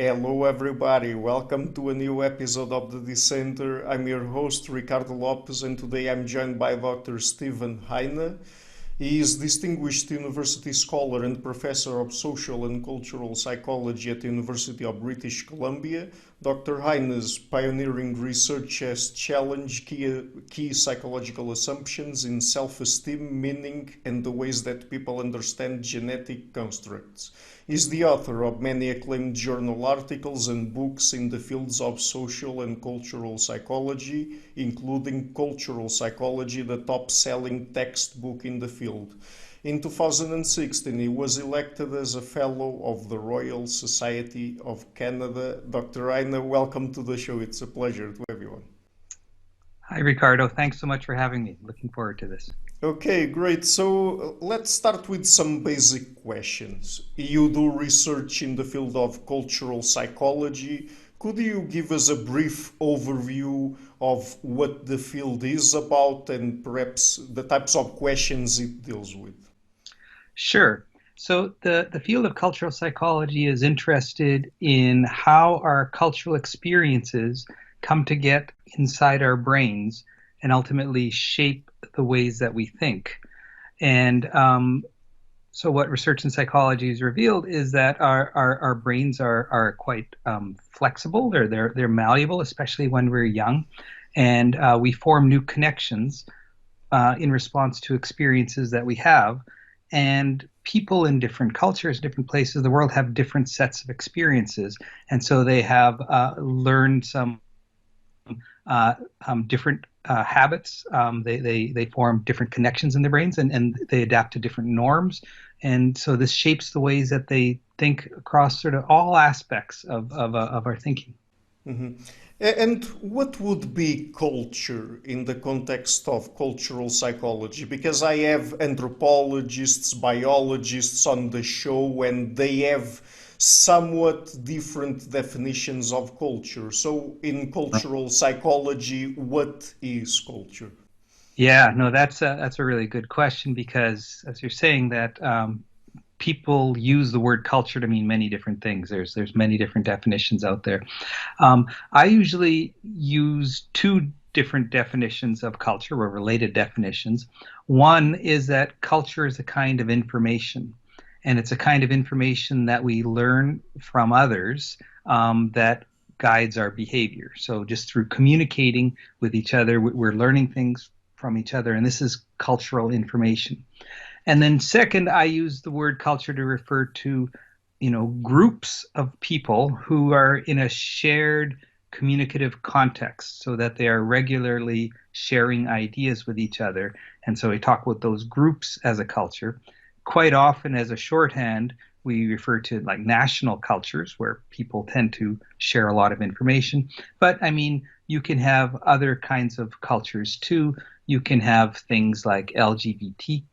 Hello, everybody. Welcome to a new episode of the Dissenter. I'm your host, Ricardo Lopes, and today I'm joined by Dr. Stephen Heine. He is distinguished university scholar and professor of social and cultural psychology at the University of British Columbia. Dr. Heine's pioneering research has challenged key psychological assumptions in self-esteem, meaning, and the ways that people understand genetic constructs. He is the author of many acclaimed journal articles and books in the fields of social and cultural psychology, including Cultural Psychology, the top-selling textbook in the field. In 2016, he was elected as a Fellow of the Royal Society of Canada. Dr. Heine, welcome to the show. It's a pleasure to have you on. Hi, Ricardo. Thanks so much for having me. Looking forward to this. Okay, great. So let's start with some basic questions. You do research in the field of cultural psychology. Could you give us a brief overview of what the field is about and perhaps the types of questions it deals with? Sure. So the field of cultural psychology is interested in how our cultural experiences come to get inside our brains and ultimately shape the ways that we think. And so what research in psychology has revealed is that our brains are quite flexible. They're malleable, especially when we're young. And we form new connections in response to experiences that we have. And people in different cultures, different places of the world have different sets of experiences. And so they have learned some different habits. They form different connections in their brains, and they adapt to different norms. And so this shapes the ways that they think across sort of all aspects of our thinking. Mhm. And what would be culture in the context of cultural psychology? Because I have anthropologists, biologists on the show, and they have somewhat different definitions of culture. So, in cultural psychology, what is culture? Yeah, no, that's a really good question because, as you're saying, that people use the word culture to mean many different things. There's many different definitions out there. I usually use two different definitions of culture, or related definitions. One is that culture is a kind of information, and it's a kind of information that we learn from others that guides our behavior. So just through communicating with each other, we're learning things from each other, and this is cultural information. And then second, I use the word culture to refer to, groups of people who are in a shared communicative context so that they are regularly sharing ideas with each other. And so we talk about those groups as a culture. Quite often as a shorthand, we refer to like national cultures where people tend to share a lot of information. But I mean, you can have other kinds of cultures too. You can have things like LGBT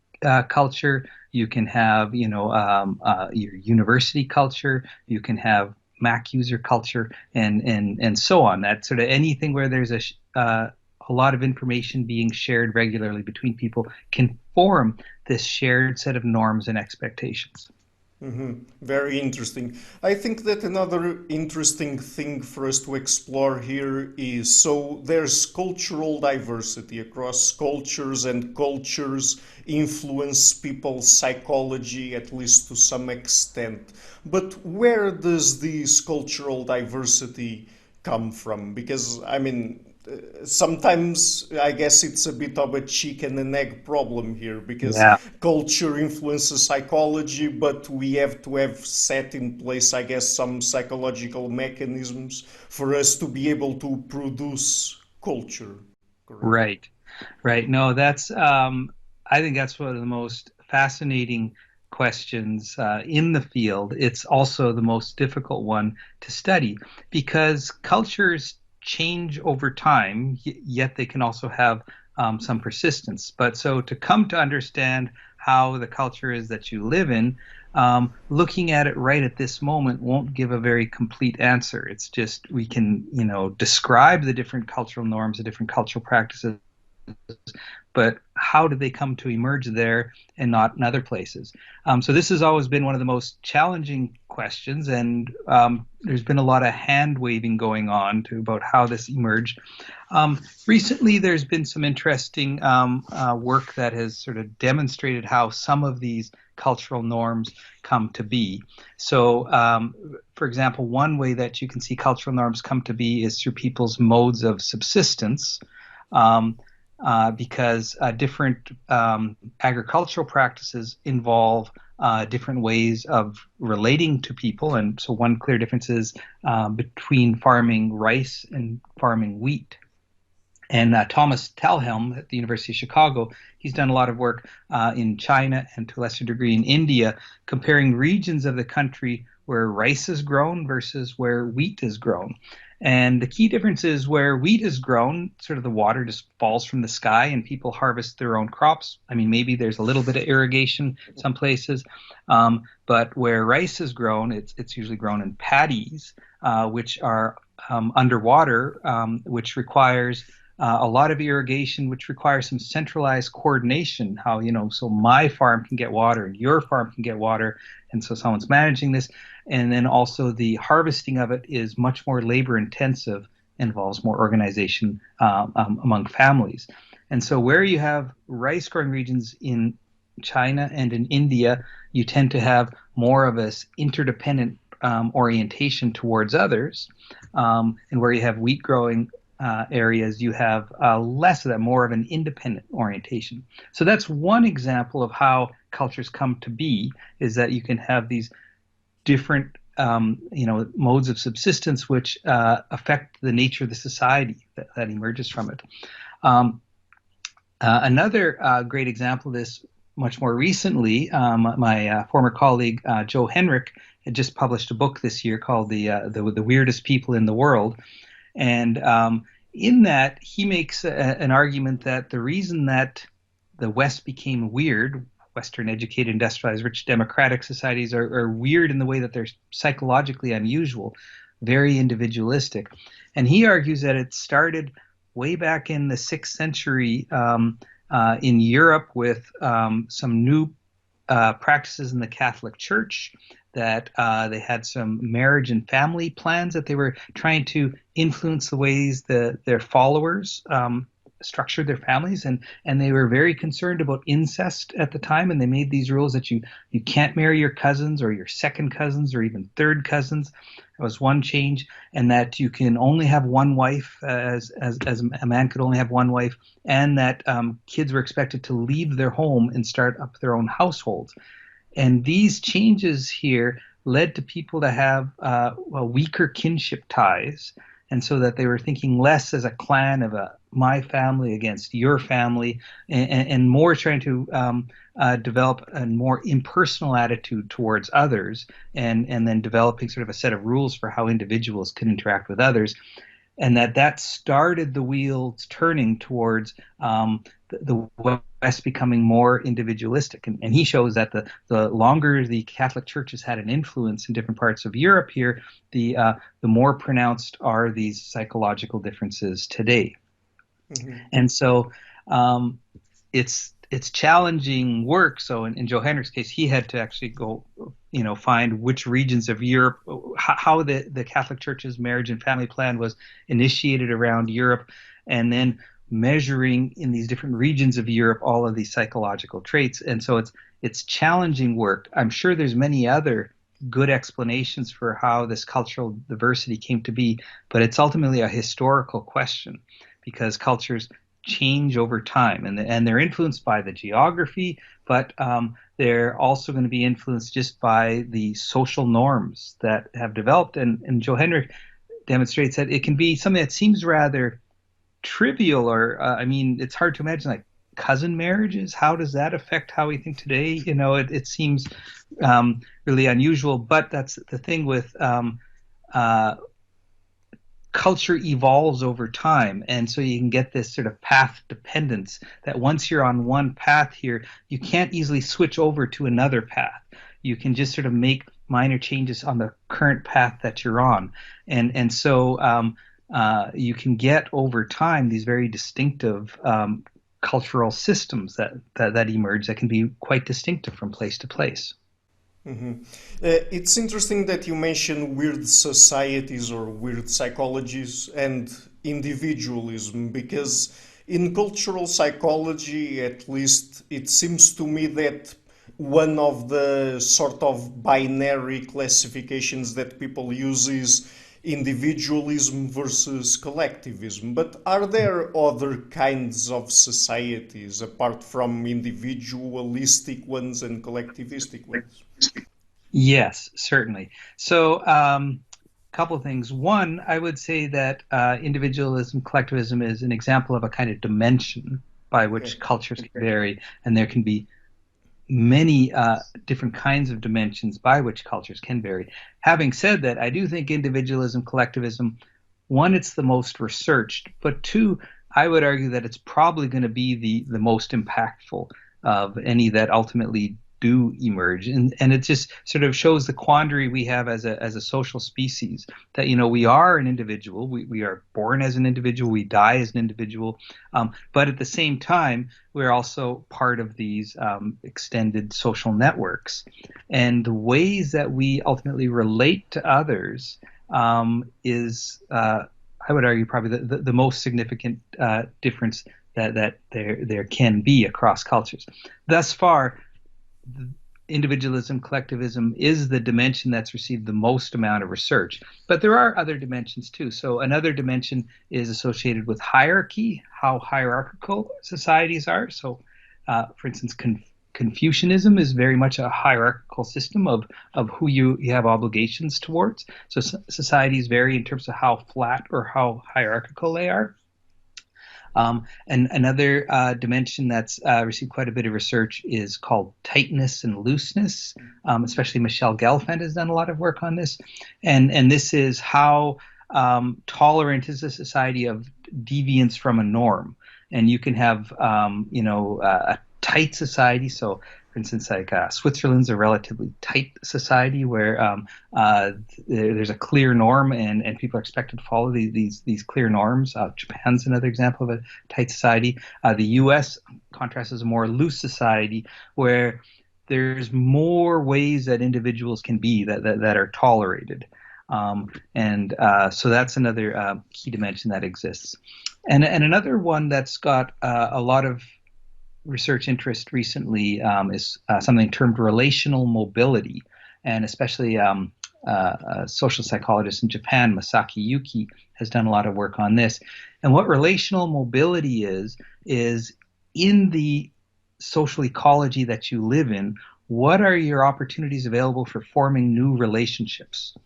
culture. You can have, your university culture. You can have Mac user culture, and so on. That sort of anything where there's a lot of information being shared regularly between people can form this shared set of norms and expectations. Very interesting. I think that another interesting thing for us to explore here is so there's cultural diversity across cultures, and cultures influence people's psychology at least to some extent. But where does this cultural diversity come from? Because, I mean, sometimes I guess it's a bit of a chicken and egg problem here because Yeah. culture influences psychology, but we have to have set in place, I guess, some psychological mechanisms for us to be able to produce culture. Correct. Right. Right. No, that's I think that's one of the most fascinating questions in the field. It's also the most difficult one to study because cultures change over time, yet they can also have some persistence. But so to come to understand how the culture is that you live in, looking at it right at this moment won't give a very complete answer. It's just we can, describe the different cultural norms, the different cultural practices, but how did they come to emerge there and not in other places? So this has always been one of the most challenging questions, and there's been a lot of hand waving going on about how this emerged. Recently, there's been some interesting work that has sort of demonstrated how some of these cultural norms come to be. So, for example, one way that you can see cultural norms come to be is through people's modes of subsistence, because different agricultural practices involve different ways of relating to people. And so one clear difference is between farming rice and farming wheat. And Thomas Talhelm at the University of Chicago, he's done a lot of work in China and to a lesser degree in India, comparing regions of the country where rice is grown versus where wheat is grown. And the key difference is where wheat is grown, sort of the water just falls from the sky and people harvest their own crops. I mean, maybe there's a little bit of irrigation some places, but where rice is grown, it's usually grown in paddies, which are underwater, which requires a lot of irrigation, which requires some centralized coordination. How, so my farm can get water and your farm can get water, and so someone's managing this. And then also the harvesting of it is much more labor intensive, involves more organization among families. And so where you have rice growing regions in China and in India, you tend to have more of this interdependent orientation towards others. And where you have wheat growing areas, you have less of that, more of an independent orientation. So that's one example of how cultures come to be, is that you can have these different modes of subsistence which affect the nature of the society that emerges from it. Another great example of this, much more recently, my former colleague Joe Henrich had just published a book this year called the Weirdest People in the World. And in that, he makes an argument that the reason that the West became weird, Western educated, industrialized, rich, democratic societies are weird in the way that they're psychologically unusual, very individualistic. And he argues that it started way back in the 6th century in Europe with some new practices in the Catholic Church, that they had some marriage and family plans that they were trying to influence the ways that their followers structured their families, and they were very concerned about incest at the time, and they made these rules that you can't marry your cousins or your second cousins or even third cousins. That was one change, and that you can only have one wife, as a man could only have one wife, and that kids were expected to leave their home and start up their own households. And these changes here led to people to have weaker kinship ties, and so that they were thinking less as a clan of my family against your family, and more trying to develop a more impersonal attitude towards others, and then developing sort of a set of rules for how individuals can interact with others. And that started the wheels turning towards the West becoming more individualistic. And he shows that the longer the Catholic Church has had an influence in different parts of Europe here, the more pronounced are these psychological differences today. Mm-hmm. And so it's challenging work. So in Joe Henrich's case, he had to actually go, find which regions of Europe, how the Catholic Church's marriage and family plan was initiated around Europe, and then measuring in these different regions of Europe all of these psychological traits. And so it's challenging work. I'm sure there's many other good explanations for how this cultural diversity came to be, but it's ultimately a historical question, because cultures change over time, and they're influenced by the geography, but they're also going to be influenced just by the social norms that have developed. And Joe Henrich demonstrates that it can be something that seems rather trivial, or it's hard to imagine, like cousin marriages. How does that affect how we think today? It seems really unusual, but that's the thing with culture evolves over time, and so you can get this sort of path dependence, that once you're on one path here, you can't easily switch over to another path. You can just sort of make minor changes on the current path that you're on, and so you can get over time these very distinctive cultural systems that emerge that can be quite distinctive from place to place. It's interesting that you mention weird societies or weird psychologies and individualism, because in cultural psychology, at least, it seems to me that one of the sort of binary classifications that people use is individualism versus collectivism. But are there other kinds of societies apart from individualistic ones and collectivistic ones? Yes, certainly. So, couple of things. One, I would say that individualism, collectivism is an example of a kind of dimension by which cultures can vary, and there can be many different kinds of dimensions by which cultures can vary. Having said that, I do think individualism, collectivism, one, it's the most researched, but two, I would argue that it's probably going to be the most impactful of any that ultimately do emerge, and it just sort of shows the quandary we have as a social species, that we are an individual, we are born as an individual, we die as an individual, but at the same time we're also part of these extended social networks, and the ways that we ultimately relate to others is I would argue probably the most significant difference that there can be across cultures. Thus far, individualism, collectivism is the dimension that's received the most amount of research. But there are other dimensions too. So another dimension is associated with hierarchy, how hierarchical societies are. So, for instance, Confucianism is very much a hierarchical system of who you have obligations towards. So societies vary in terms of how flat or how hierarchical they are. And another dimension that's received quite a bit of research is called tightness and looseness. Especially Michelle Gelfand has done a lot of work on this. And this is how tolerant is a society of deviance from a norm. And you can have, a tight society. So, for instance, like Switzerland's a relatively tight society where there's a clear norm and people are expected to follow these clear norms. Japan's another example of a tight society. The U.S. contrasts as a more loose society where there's more ways that individuals can be that are tolerated. So that's another key dimension that exists. And another one that's got a lot of research interest recently is something termed relational mobility, and especially a social psychologist in Japan, Masaki Yuki, has done a lot of work on this. And what relational mobility is in the social ecology that you live in, what are your opportunities available for forming new relationships?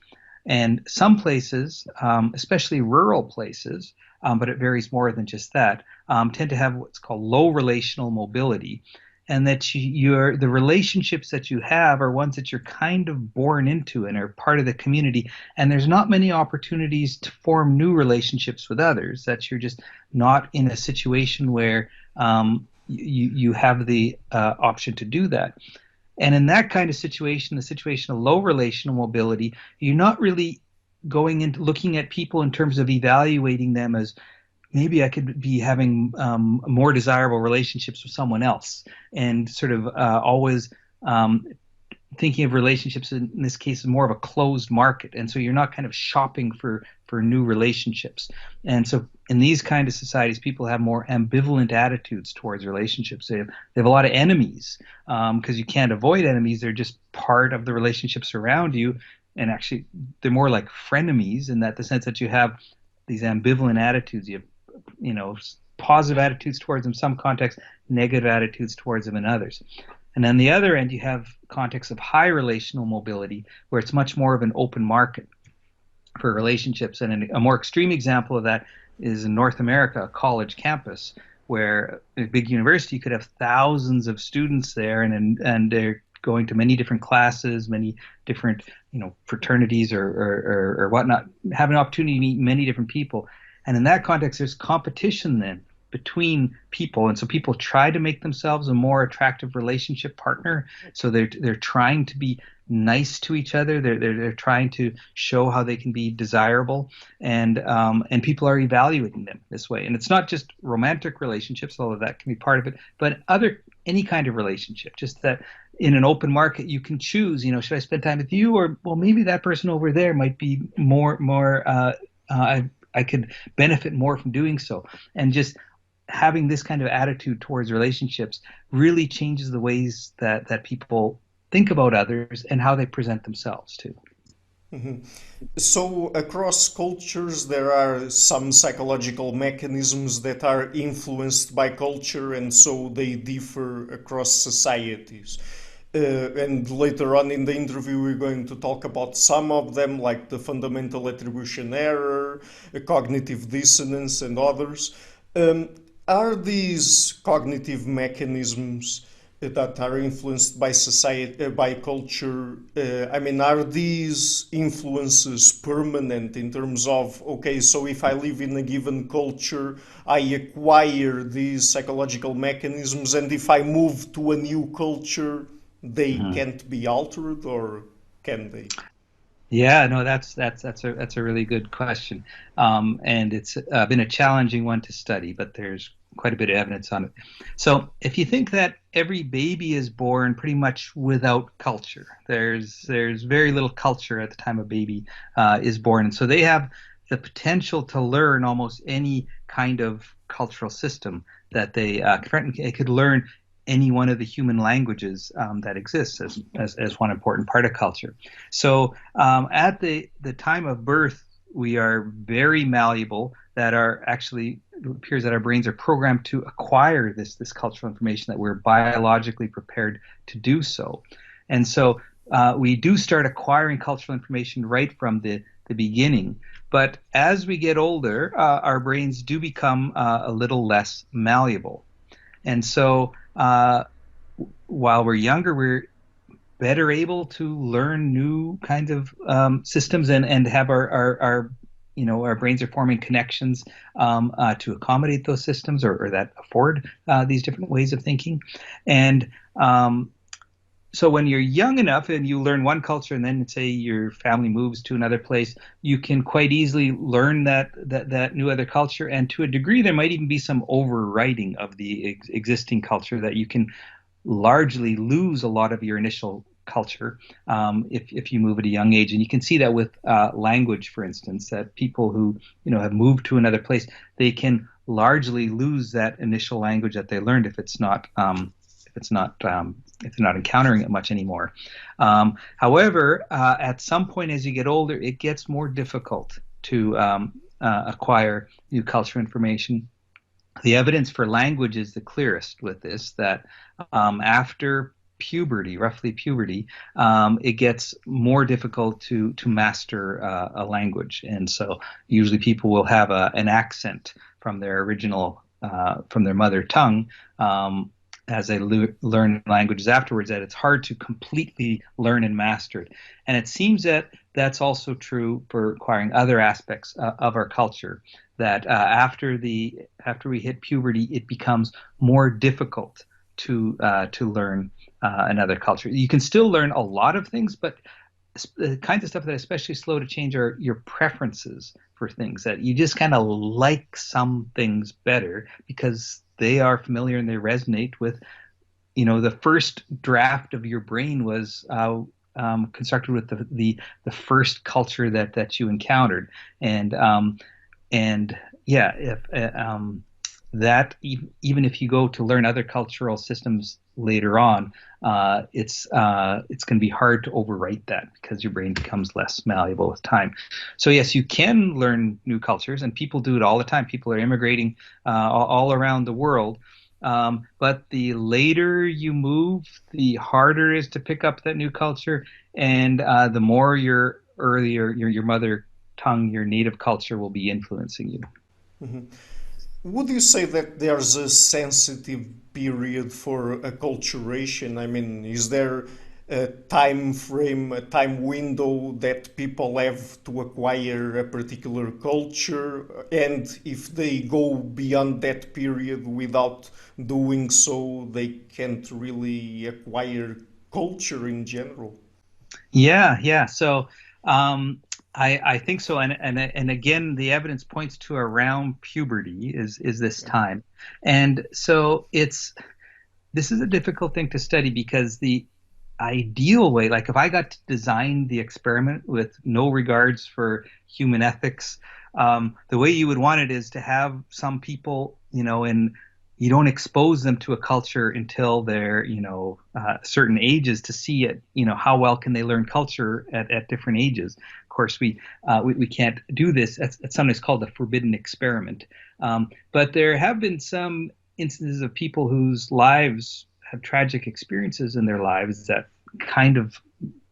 And some places, especially rural places, but it varies more than just that, tend to have what's called low relational mobility, and that the relationships that you have are ones that you're kind of born into and are part of the community, and there's not many opportunities to form new relationships with others, that you're just not in a situation where you have the option to do that. And in that kind of situation, the situation of low relational mobility, you're not really going into looking at people in terms of evaluating them as maybe I could be having more desirable relationships with someone else, and sort of always thinking of relationships in this case as more of a closed market. And so you're not kind of shopping for new relationships. And so in these kind of societies, people have more ambivalent attitudes towards relationships. They have a lot of enemies because you can't avoid enemies. They're just part of the relationships around you. And actually, they're more like frenemies in that the sense that you have these ambivalent attitudes. You have, positive attitudes towards them in some contexts, negative attitudes towards them in others. And on the other end, you have contexts of high relational mobility, where it's much more of an open market for relationships. And a more extreme example of that is in North America, a college campus, where a big university could have thousands of students there, and they're going to many different classes, many different fraternities or whatnot, have an opportunity to meet many different people. And in that context, there's competition then between people, and so people try to make themselves a more attractive relationship partner. So they're trying to be nice to each other. They're trying to show how they can be desirable, and people are evaluating them this way. And it's not just romantic relationships, although that can be part of it, but any kind of relationship. Just that in an open market, you can choose. Should I spend time with you, or well, maybe that person over there might be more. I could benefit more from doing so, and just having this kind of attitude towards relationships really changes the ways that people think about others and how they present themselves too. Mhm. So, across cultures, there are some psychological mechanisms that are influenced by culture, and so they differ across societies. And later on in the interview, we're going to talk about some of them, like the fundamental attribution error, cognitive dissonance, and others. Um, are these cognitive mechanisms that are influenced by society, by culture? Are these influences permanent in terms of, okay, so if I live in a given culture, I acquire these psychological mechanisms, and if I move to a new culture, they Mhm. can't be altered, or can they? Yeah, no, that's a really good question, and it's been a challenging one to study, but there's quite a bit of evidence on it. So, if you think that every baby is born pretty much without culture, there's very little culture at the time a baby is born, and so they have the potential to learn almost any kind of cultural system that they could learn any one of the human languages that exists as one important part of culture. So at the time of birth, we are very malleable. That are actually it appears that our brains are programmed to acquire this cultural information, that we're biologically prepared to do so, and so we do start acquiring cultural information right from the beginning. But as we get older, our brains do become a little less malleable, and so while we're younger, we're better able to learn new kinds of systems and have our brains are forming connections to accommodate those systems, or that afford these different ways of thinking. And so when you're young enough and you learn one culture, and then say your family moves to another place, you can quite easily learn that new other culture, and to a degree there might even be some overwriting of the existing culture, that you can largely lose a lot of your initial culture if you move at a young age. And you can see that with language, for instance, that people who have moved to another place, they can largely lose that initial language that they learned if it's not if they're not encountering it much anymore. However, at some point as you get older, it gets more difficult to acquire new cultural information. The evidence for language is the clearest with this, that after puberty, roughly puberty, it gets more difficult to master a language. And so usually people will have an accent from their original, from their mother tongue, as they learn languages afterwards, that it's hard to completely learn and master it. And it seems that that's also true for acquiring other aspects of our culture, that after we hit puberty, it becomes more difficult to learn another culture. You can still learn a lot of things, but the kinds of stuff that are especially slow to change are your preferences for things, that you just kind of like some things better because they are familiar and they resonate with, the first draft of your brain was constructed with the first culture that you encountered. And yeah, if that even if you go to learn other cultural systems later on, it's going to be hard to overwrite that, because your brain becomes less malleable with time. So yes, you can learn new cultures, and people do it all the time. People are immigrating all around the world. But the later you move, the harder it is to pick up that new culture, and the more your mother tongue, your native culture, will be influencing you. Mhm. Would you say that there's a sensitive period for acculturation? Is there a time frame, a time window that people have to acquire a particular culture? And if they go beyond that period without doing so, they can't really acquire culture in general? Yeah. So I think so, and again, the evidence points to around puberty is this Yeah. time, and so this is a difficult thing to study because the ideal way, like if I got to design the experiment with no regards for human ethics, the way you would want it is to have some people, and you don't expose them to a culture until they're, certain ages to see it, how well can they learn culture at different ages. Of course, we can't do this. That's sometimes called the forbidden experiment. But there have been some instances of people whose lives have tragic experiences in their lives that kind of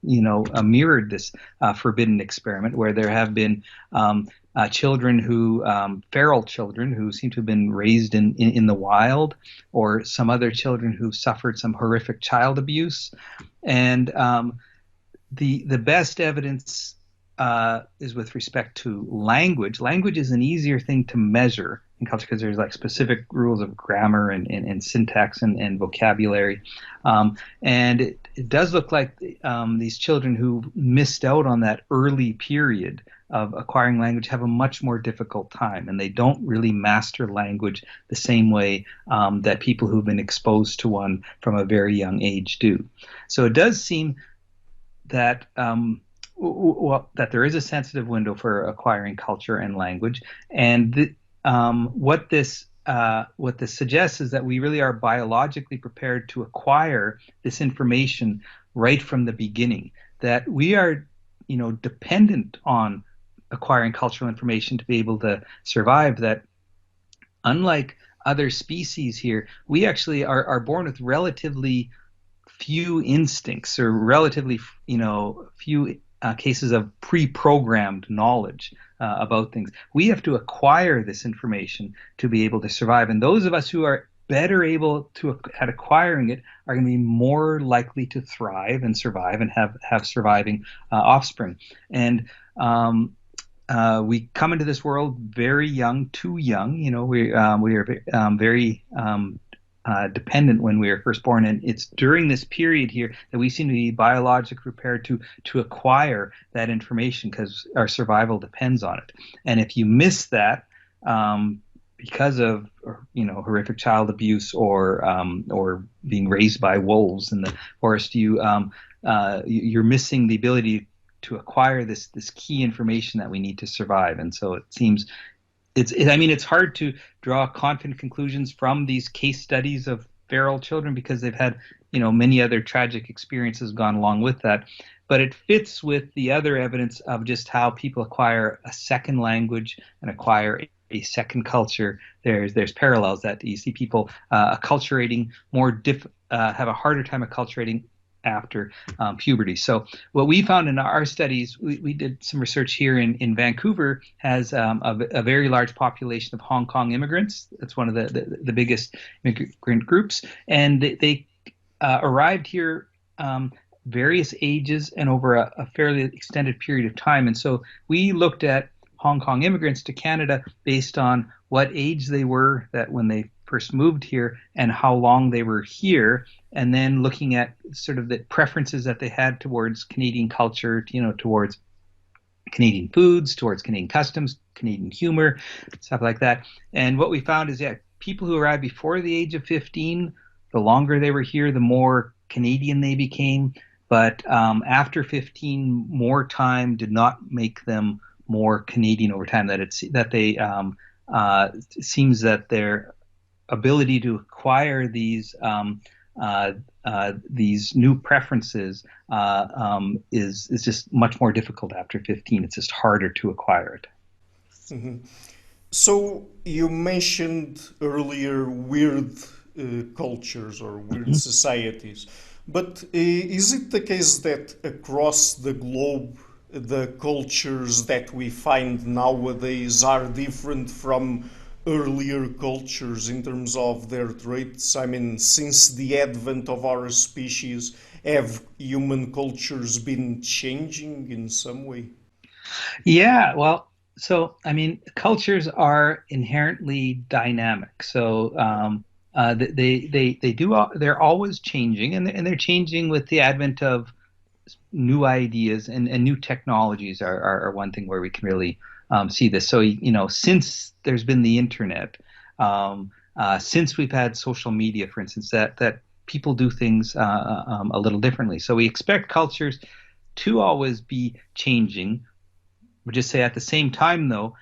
mirrored this forbidden experiment, where there have been children who feral children who seem to have been raised in the wild, or some other children who suffered some horrific child abuse. And the best evidence is with respect to language. Language is an easier thing to measure in culture because there's like specific rules of grammar and syntax and vocabulary. And it does look like these children who missed out on that early period of acquiring language have a much more difficult time, and they don't really master language the same way that people who've been exposed to one from a very young age do. So it does seem that that there is a sensitive window for acquiring culture and language, and what this suggests is that we really are biologically prepared to acquire this information right from the beginning. That we are, dependent on acquiring cultural information to be able to survive. That unlike other species here, we actually are born with relatively few instincts or relatively few cases of pre-programmed knowledge about things. We have to acquire this information to be able to survive, and those of us who are better able to at acquiring it are going to be more likely to thrive and survive and have surviving offspring. And we come into this world very young, too young. We are very dependent when we are first born, and it's during this period here that we seem to be biologically prepared to acquire that information because our survival depends on it. And if you miss that because of horrific child abuse or being raised by wolves in the forest, you're missing the ability to acquire this key information that we need to survive. And so it seems it's hard to draw confident conclusions from these case studies of feral children because they've had, many other tragic experiences gone along with that. But it fits with the other evidence of just how people acquire a second language and acquire a second culture. There's parallels that you see people acculturating have a harder time acculturating after puberty. So what we found in our studies, we did some research here in Vancouver, has a very large population of Hong Kong immigrants. It's one of the biggest immigrant groups. And they arrived here various ages and over a fairly extended period of time. And so we looked at Hong Kong immigrants to Canada based on what age they were that when they first moved here and how long they were here, and then looking at sort of the preferences that they had towards Canadian culture, towards Canadian foods, towards Canadian customs, Canadian humor, stuff like that. And what we found is, people who arrived before the age of 15, the longer they were here, the more Canadian they became. But after 15, more time did not make them more Canadian over time. It seems that their ability to acquire these new preferences is just much more difficult after 15. It's just harder to acquire it. Mm-hmm. So you mentioned earlier weird cultures or weird societies, but is it the case that across the globe the cultures that we find nowadays are different from earlier cultures in terms of their traits? I mean, since the advent of our species, have human cultures been changing in some way? Yeah, well, so I mean, cultures are inherently dynamic. So they're always changing, and they're changing with the advent of new ideas and new technologies are one thing where we can really see this. So, since there's been the internet, since we've had social media, for instance, that people do things a little differently. So we expect cultures to always be changing. We just say at the same time, though,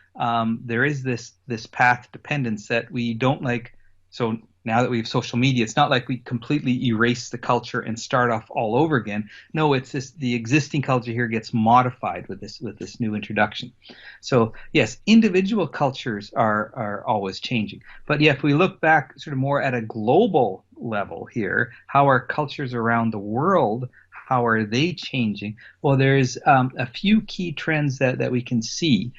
there is this path dependence that we don't like. So now that we have social media, it's not like we completely erase the culture and start off all over again. No, it's the existing culture here gets modified with this new introduction. So yes, individual cultures are always changing. But yeah, if we look back sort of more at a global level here, how are cultures around the world, how are they changing? Well, there's a few key trends that we can see.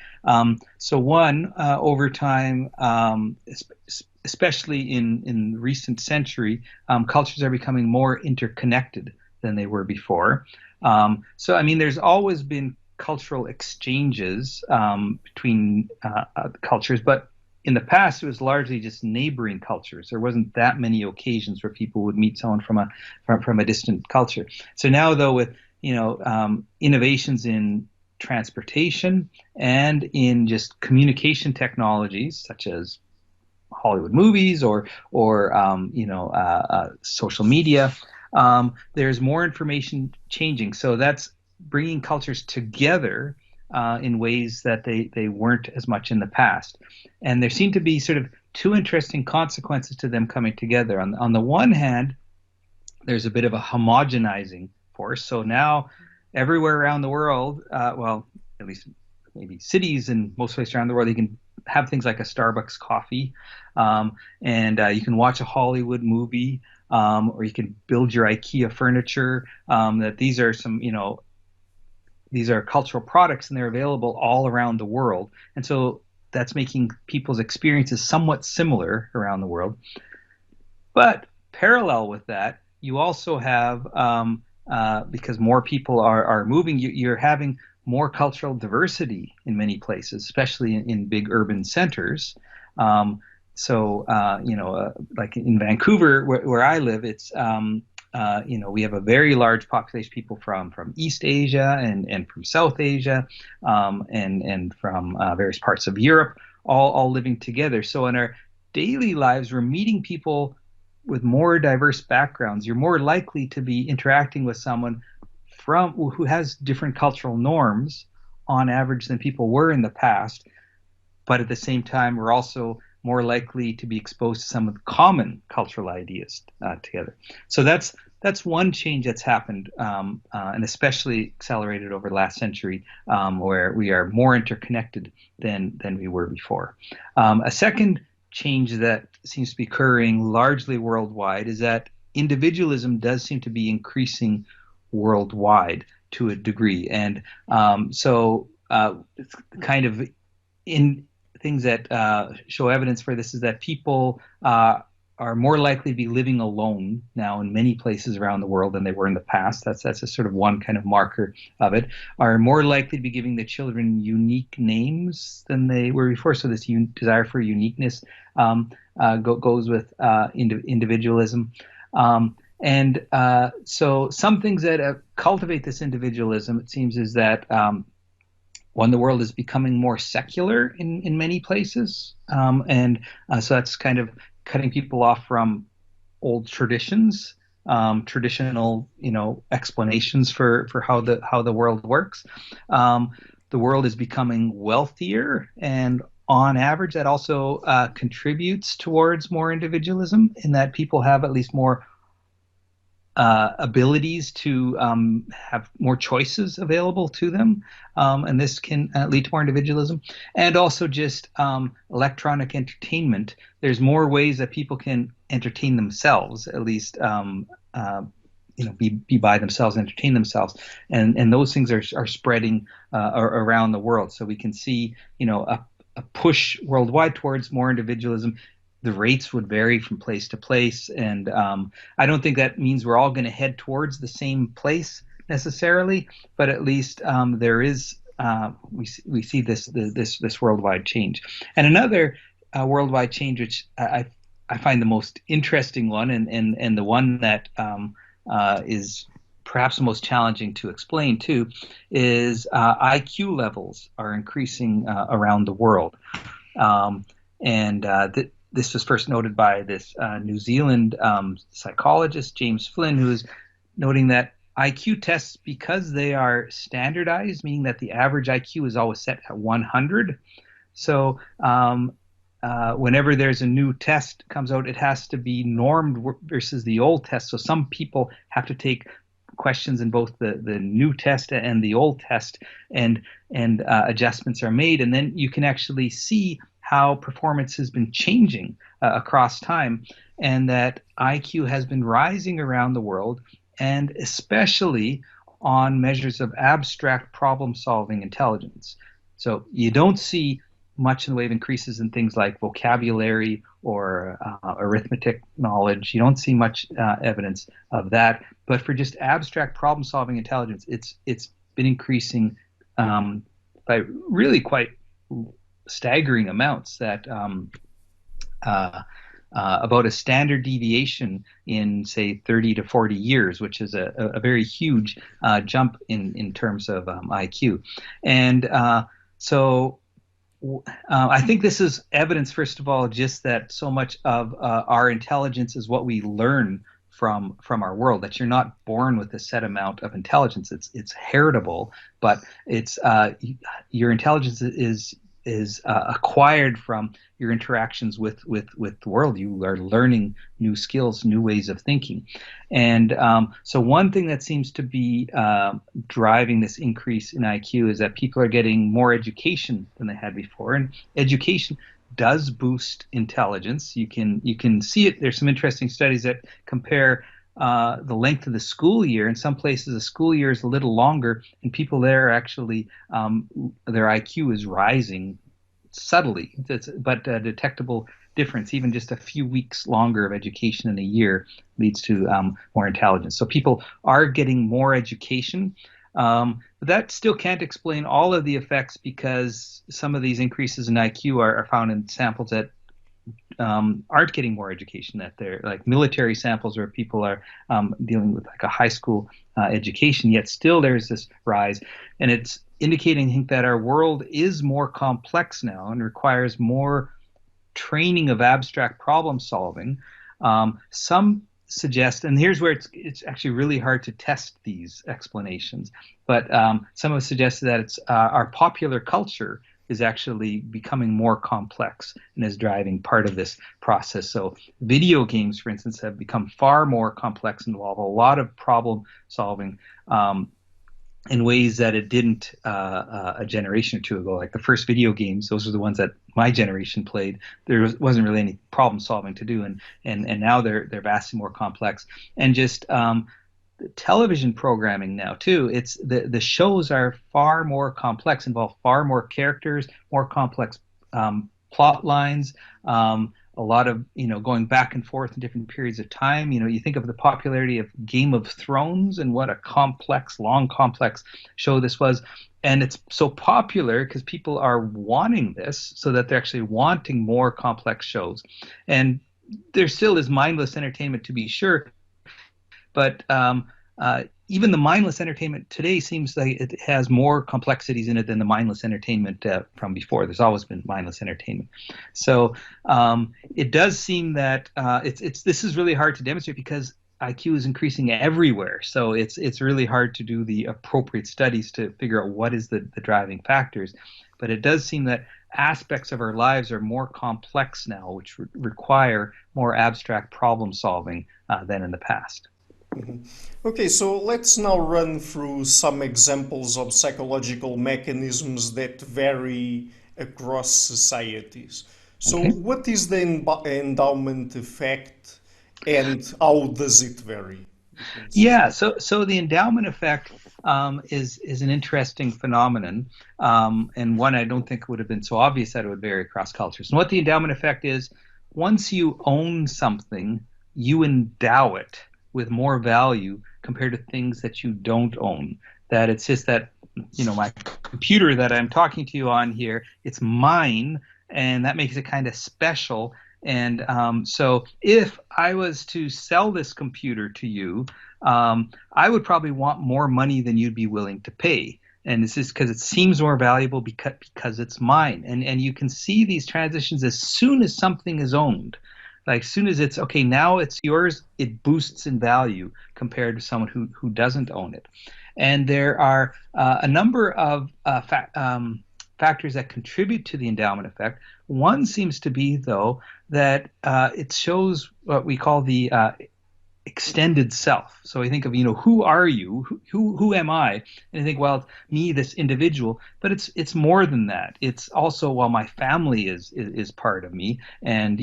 So one, over time, especially in recent century, cultures are becoming more interconnected than they were before. So, I mean, there's always been cultural exchanges between cultures, but in the past, it was largely just neighboring cultures. There wasn't that many occasions where people would meet someone from a distant culture. So now, though, with innovations in transportation and in just communication technologies such as Hollywood movies or social media, there's more information changing. So that's bringing cultures together in ways that they weren't as much in the past. And there seem to be sort of two interesting consequences to them coming together. On the one hand, there's a bit of a homogenizing force. So now everywhere around the world, well, at least maybe cities and most places around the world, you can have things like a Starbucks coffee, and you can watch a Hollywood movie, or you can build your IKEA furniture. That these are these are cultural products, and they're available all around the world. And so that's making people's experiences somewhat similar around the world. But parallel with that, you also have, because more people are moving, you're having more cultural diversity in many places, especially in big urban centers. Like in Vancouver, where I live, it's we have a very large population of people from East Asia and from South Asia, and from various parts of Europe, all living together. So in our daily lives, we're meeting people with more diverse backgrounds. You're more likely to be interacting with someone who has different cultural norms on average than people were in the past. But at the same time, we're also more likely to be exposed to some of the common cultural ideas together. So that's one change that's happened, and especially accelerated over the last century, where we are more interconnected than we were before. A second change that seems to be occurring largely worldwide is that individualism does seem to be increasing worldwide to a degree. And it's kind of in things that show evidence for this is that people are more likely to be living alone now in many places around the world than they were in the past. That's a sort of one kind of marker of it. Are more likely to be giving the children unique names than they were before. So this desire for uniqueness goes with individualism. So some things that cultivate this individualism, it seems, is that one, the world is becoming more secular in many places, so that's kind of cutting people off from old traditions, traditional explanations for how the world works. The world is becoming wealthier, and on average, that also contributes towards more individualism, in that people have at least more abilities to have more choices available to them, and this can lead to more individualism. And also just electronic entertainment. There's more ways that people can entertain themselves, at least be by themselves, entertain themselves, and those things are spreading around the world. So we can see a push worldwide towards more individualism. The rates would vary from place to place, and I don't think that means we're all going to head towards the same place necessarily, but at least there is we see this worldwide change. And another worldwide change, which I find the most interesting one, and the one that is perhaps the most challenging to explain too, is IQ levels are increasing around the world. And this was first noted by this New Zealand psychologist, James Flynn, who is noting that IQ tests, because they are standardized, meaning that the average IQ is always set at 100. So whenever there's a new test comes out, it has to be normed versus the old test. So some people have to take questions in both the new test and the old test, and adjustments are made, and then you can actually see how performance has been changing across time, and that IQ has been rising around the world, and especially on measures of abstract problem-solving intelligence. So you don't see much in the way of increases in things like vocabulary or arithmetic knowledge. You don't see much evidence of that. But for just abstract problem-solving intelligence, it's been increasing by really quite staggering amounts. That about a standard deviation in, say, 30 to 40 years, which is a very huge jump in terms of IQ. And so I think this is evidence, first of all, just that so much of our intelligence is what we learn from our world, that you're not born with a set amount of intelligence. It's heritable, but it's your intelligence is acquired from your interactions with the world. You are learning new skills, new ways of thinking. And so one thing that seems to be driving this increase in IQ is that people are getting more education than they had before. And education does boost intelligence. You can see it. There's some interesting studies that compare the length of the school year. In some places, the school year is a little longer, and people there actually their IQ is rising subtly, but a detectable difference. Even just a few weeks longer of education in a year leads to more intelligence. So people are getting more education. But that still can't explain all of the effects, because some of these increases in IQ are found in samples that aren't getting more education, that they're like military samples where people are dealing with like a high school education, yet still there's this rise. And it's indicating, I think, that our world is more complex now and requires more training of abstract problem solving. Some suggest, and here's where it's actually really hard to test these explanations, but some have suggested that it's our popular culture is actually becoming more complex and is driving part of this process. So video games, for instance, have become far more complex and involve a lot of problem solving in ways that it didn't a generation or two ago. Like the first video games, those are the ones that my generation played. There wasn't really any problem solving to do, and now they're vastly more complex. And just the television programming now too. It's the shows are far more complex, involve far more characters, more complex plot lines. A lot of going back and forth in different periods of time. You think of the popularity of Game of Thrones and what a complex show this was, and it's so popular because people are wanting this, so that they're actually wanting more complex shows. And there still is mindless entertainment, to be sure, but even the mindless entertainment today seems like it has more complexities in it than the mindless entertainment from before. There's always been mindless entertainment. So it does seem that this is really hard to demonstrate because IQ is increasing everywhere. So it's really hard to do the appropriate studies to figure out what is the driving factors. But it does seem that aspects of our lives are more complex now, which require more abstract problem solving than in the past. Okay, so let's now run through some examples of psychological mechanisms that vary across societies. So, Okay. what is the endowment effect, and how does it vary? Yeah, so the endowment effect is an interesting phenomenon, and one I don't think would have been so obvious that it would vary across cultures. And what the endowment effect is, once you own something, you endow it with more value compared to things that you don't own. That it's just that, my computer that I'm talking to you on here, it's mine, and that makes it kind of special. And so if I was to sell this computer to you, I would probably want more money than you'd be willing to pay. And this is because it seems more valuable because it's mine. And you can see these transitions as soon as something is owned. Like as soon as it's okay, now it's yours, it boosts in value compared to someone who doesn't own it. And there are a number of factors that contribute to the endowment effect. One seems to be, though, that it shows what we call the extended self. So I think of, who are you? Who am I? And I think, well, it's me, this individual, but it's more than that. It's also, well, my family is part of me, and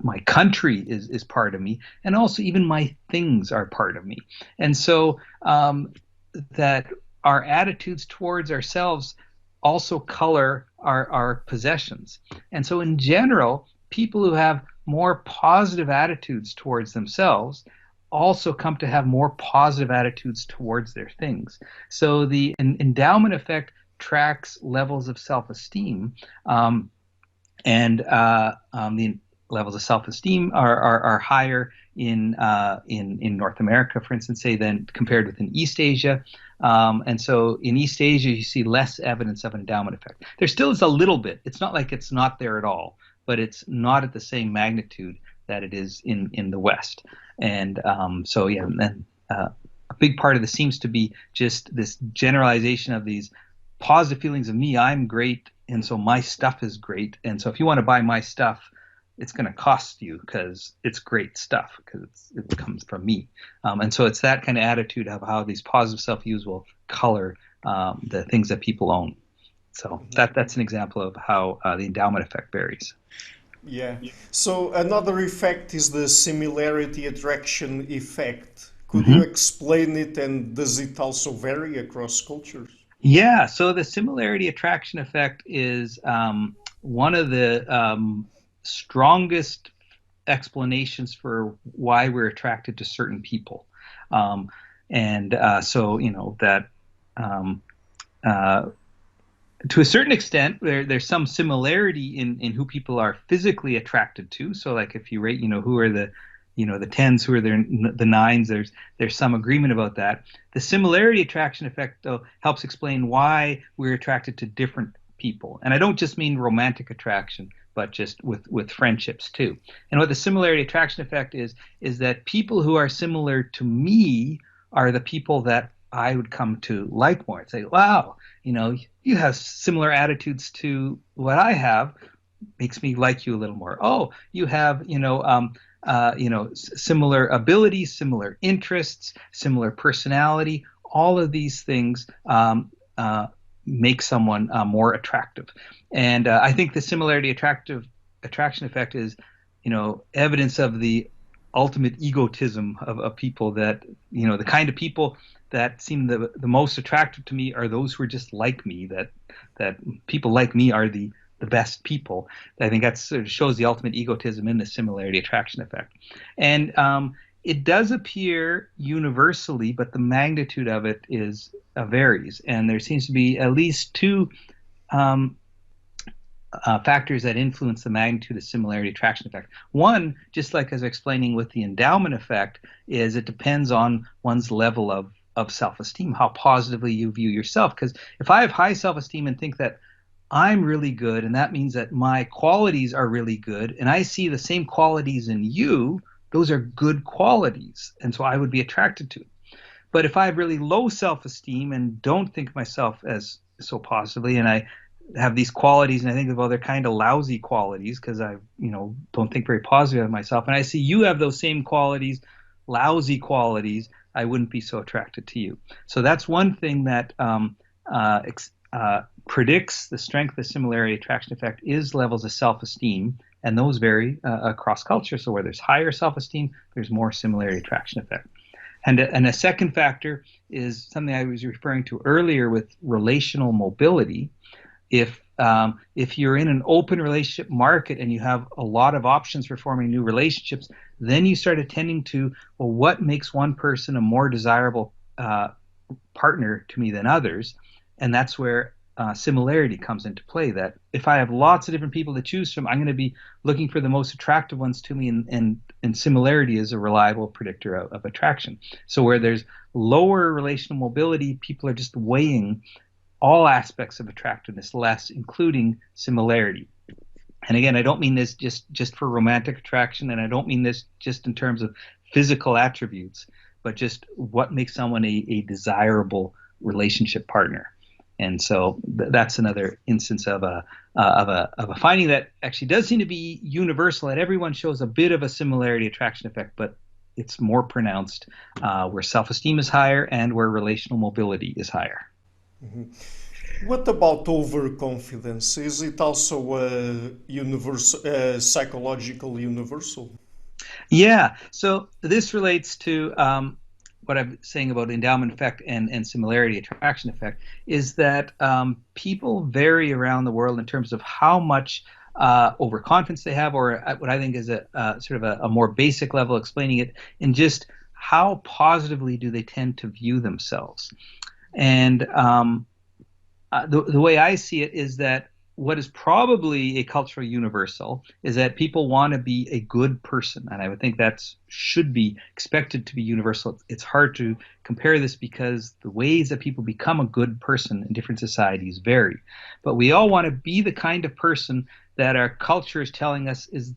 my country is part of me, and also even my things are part of me. And so that our attitudes towards ourselves also color our possessions. And so in general, people who have more positive attitudes towards themselves also come to have more positive attitudes towards their things. So the endowment effect tracks levels of self-esteem, and the levels of self-esteem are higher in North America, for instance, say, than compared with in East Asia. And so in East Asia, you see less evidence of endowment effect. There still is a little bit. It's not like it's not there at all, but it's not at the same magnitude that it is in the West. And so, yeah, and then a big part of this seems to be just this generalization of these positive feelings of me, I'm great, and so my stuff is great. And so if you want to buy my stuff, it's going to cost you because it's great stuff, because it comes from me. And so it's that kind of attitude of how these positive self-views will color the things that people own. So that's an example of how the endowment effect varies. Yeah. So another effect is the similarity-attraction effect. Could you explain it, and does it also vary across cultures? Yeah. So the similarity-attraction effect is one of the strongest explanations for why we're attracted to certain people. So, that to a certain extent, there's some similarity in who people are physically attracted to. So like if you rate, who are the tens, who are the nines, there's some agreement about that. The similarity attraction effect, though, helps explain why we're attracted to different people. And I don't just mean romantic attraction, but just with friendships too. And what the similarity attraction effect is that people who are similar to me are the people that I would come to like more. It's like, wow, you have similar attitudes to what I have, makes me like you a little more. Oh, you have, similar abilities, similar interests, similar personality. All of these things make someone more attractive. And I think the similarity attraction effect is, evidence of the ultimate egotism of people, that, the kind of people that seem the most attractive to me are those who are just like me, that people like me are the best people. I think that sort of shows the ultimate egotism in the similarity attraction effect. And it does appear universally, but the magnitude of it varies. And there seems to be at least two factors that influence the magnitude of similarity attraction effect. One, just like as explaining with the endowment effect, is it depends on one's level of self-esteem, how positively you view yourself. Because if I have high self-esteem and think that I'm really good, and that means that my qualities are really good, and I see the same qualities in you, those are good qualities, and so I would be attracted to it. But if I have really low self-esteem and don't think of myself as so positively, and I have these qualities, and I think of, they're kind of lousy qualities because I, don't think very positive of myself, and I see you have those same qualities, lousy qualities, I wouldn't be so attracted to you. So that's one thing that predicts the strength of the similarity attraction effect is levels of self-esteem, and those vary across culture. So where there's higher self-esteem, there's more similarity attraction effect. And a second factor is something I was referring to earlier with relational mobility. If you're in an open relationship market and you have a lot of options for forming new relationships, then you start attending to, well, what makes one person a more desirable partner to me than others? And that's where similarity comes into play. That if I have lots of different people to choose from, I'm going to be looking for the most attractive ones to me, and similarity is a reliable predictor of attraction. So where there's lower relational mobility, people are just weighing all aspects of attractiveness less, including similarity. And again, I don't mean this just for romantic attraction, and I don't mean this just in terms of physical attributes, but just what makes someone a desirable relationship partner. And so that's another instance of a finding that actually does seem to be universal, and everyone shows a bit of a similarity attraction effect, but it's more pronounced where self-esteem is higher and where relational mobility is higher. What about overconfidence? Is it also a psychological universal? Yeah, so this relates to what I'm saying about endowment effect and similarity attraction effect, is that people vary around the world in terms of how much overconfidence they have, or what I think is a sort of a more basic level explaining it in just how positively do they tend to view themselves. And the way I see it is that what is probably a cultural universal is that people want to be a good person, and I would think that should be expected to be universal. It's hard to compare this because the ways that people become a good person in different societies vary, but we all want to be the kind of person that our culture is telling us is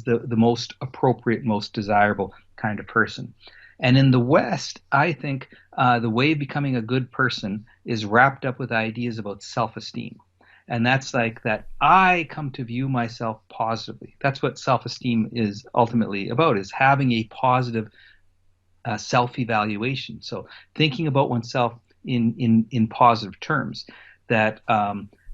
the most appropriate, most desirable kind of person. And in the West, I think the way of becoming a good person is wrapped up with ideas about self-esteem. And that's like that I come to view myself positively. That's what self-esteem is ultimately about, is having a positive self-evaluation. So thinking about oneself in positive terms, that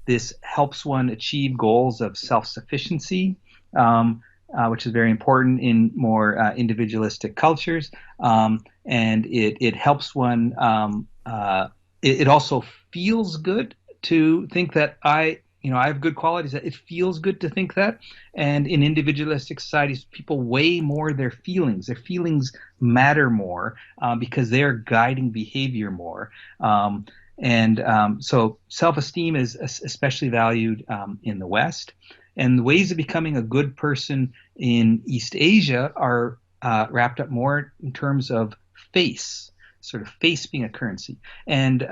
this helps one achieve goals of self-sufficiency, which is very important in more individualistic cultures. And it helps one, it also feels good to think that I have good qualities, that it feels good to think that. And in individualistic societies, people weigh more their feelings. Their feelings matter more because they're guiding behavior more. So self-esteem is especially valued in the West. And the ways of becoming a good person in East Asia are wrapped up more in terms of face, sort of face being a currency. And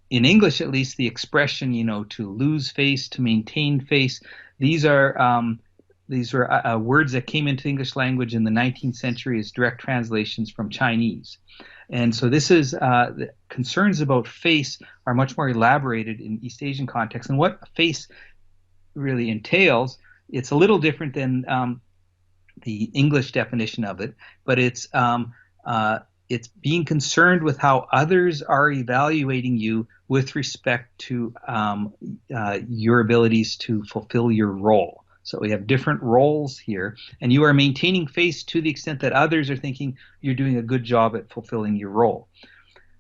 in English, at least, the expression, to lose face, to maintain face, these were words that came into the English language in the 19th century as direct translations from Chinese. And so this is the concerns about face are much more elaborated in East Asian context. And what face really entails, it's a little different than the English definition of it, but it's being concerned with how others are evaluating you with respect to your abilities to fulfill your role. So we have different roles here, and you are maintaining face to the extent that others are thinking you're doing a good job at fulfilling your role.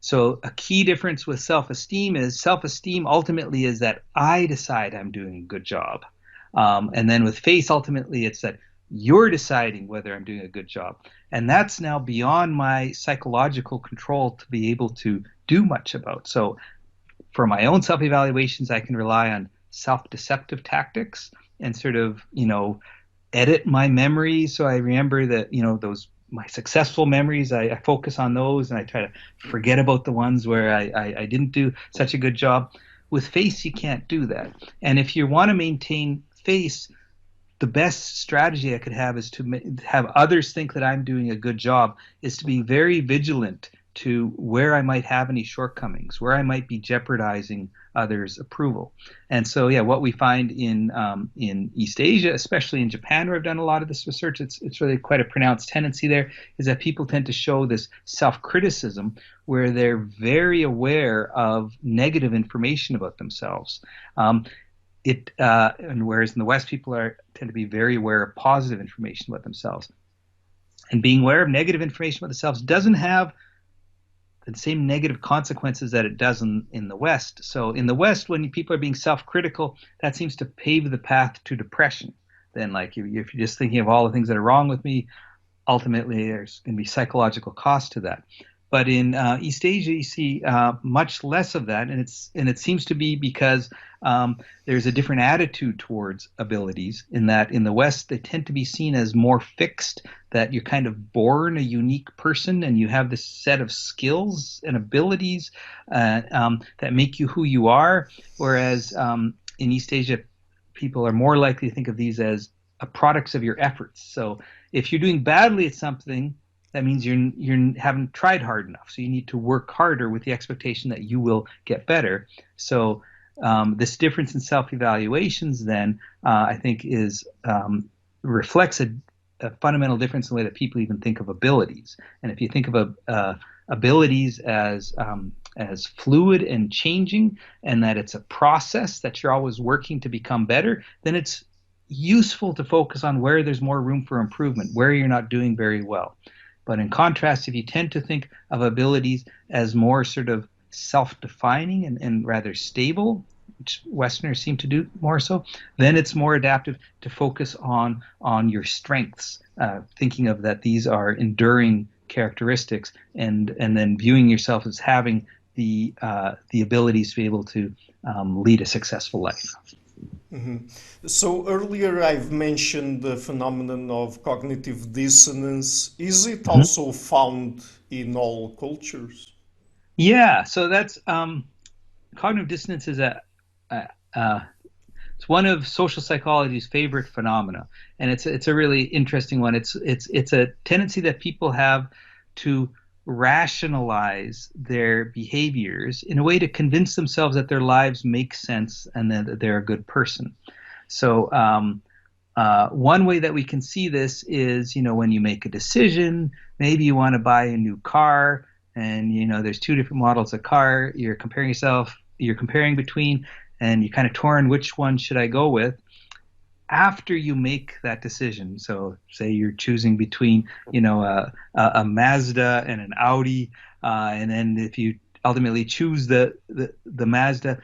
So a key difference with self-esteem is self-esteem ultimately is that I decide I'm doing a good job. And then with face, ultimately, it's that you're deciding whether I'm doing a good job. And that's now beyond my psychological control to be able to do much about. So for my own self-evaluations, I can rely on self-deceptive tactics and sort of, edit my memory. So I remember that, those my successful memories, I focus on those and I try to forget about the ones where I didn't do such a good job. With face, you can't do that. And if you want to maintain face, the best strategy I could have is to have others think that I'm doing a good job, is to be very vigilant to where I might have any shortcomings, where I might be jeopardizing others' approval. And so, what we find in East Asia, especially in Japan, where I've done a lot of this research, it's really quite a pronounced tendency there, is that people tend to show this self-criticism where they're very aware of negative information about themselves. And whereas in the West, people tend to be very aware of positive information about themselves. And being aware of negative information about themselves doesn't have the same negative consequences that it does in the West. So in the West, when people are being self-critical, that seems to pave the path to depression. Then, like, if you're just thinking of all the things that are wrong with me, ultimately there's going to be psychological cost to that. But in East Asia, you see much less of that, and it seems to be because there's a different attitude towards abilities. In that, in the West, they tend to be seen as more fixed. That you're kind of born a unique person, and you have this set of skills and abilities that make you who you are. Whereas in East Asia, people are more likely to think of these as products of your efforts. So if you're doing badly at something, that means you haven't tried hard enough. So you need to work harder with the expectation that you will get better. So this difference in self-evaluations then I think is reflects a fundamental difference in the way that people even think of abilities. And if you think of abilities as fluid and changing, and that it's a process that you're always working to become better, then it's useful to focus on where there's more room for improvement, where you're not doing very well. But in contrast, if you tend to think of abilities as more sort of self-defining and rather stable, which Westerners seem to do more so, then it's more adaptive to focus on your strengths, thinking of that these are enduring characteristics, and then viewing yourself as having the abilities to be able to lead a successful life. Mhm. So earlier I've mentioned the phenomenon of cognitive dissonance. Is it Mhm. also found in all cultures? Yeah, so that's cognitive dissonance is a it's one of social psychology's favorite phenomena, and it's a really interesting one. It's a tendency that people have to rationalize their behaviors in a way to convince themselves that their lives make sense and that they're a good person. So one way that we can see this is, when you make a decision, maybe you want to buy a new car, and there's two different models of car. You're comparing between, and you're kind of torn, which one should I go with? After you make that decision, so say you're choosing between, a Mazda and an Audi, and then if you ultimately choose the Mazda,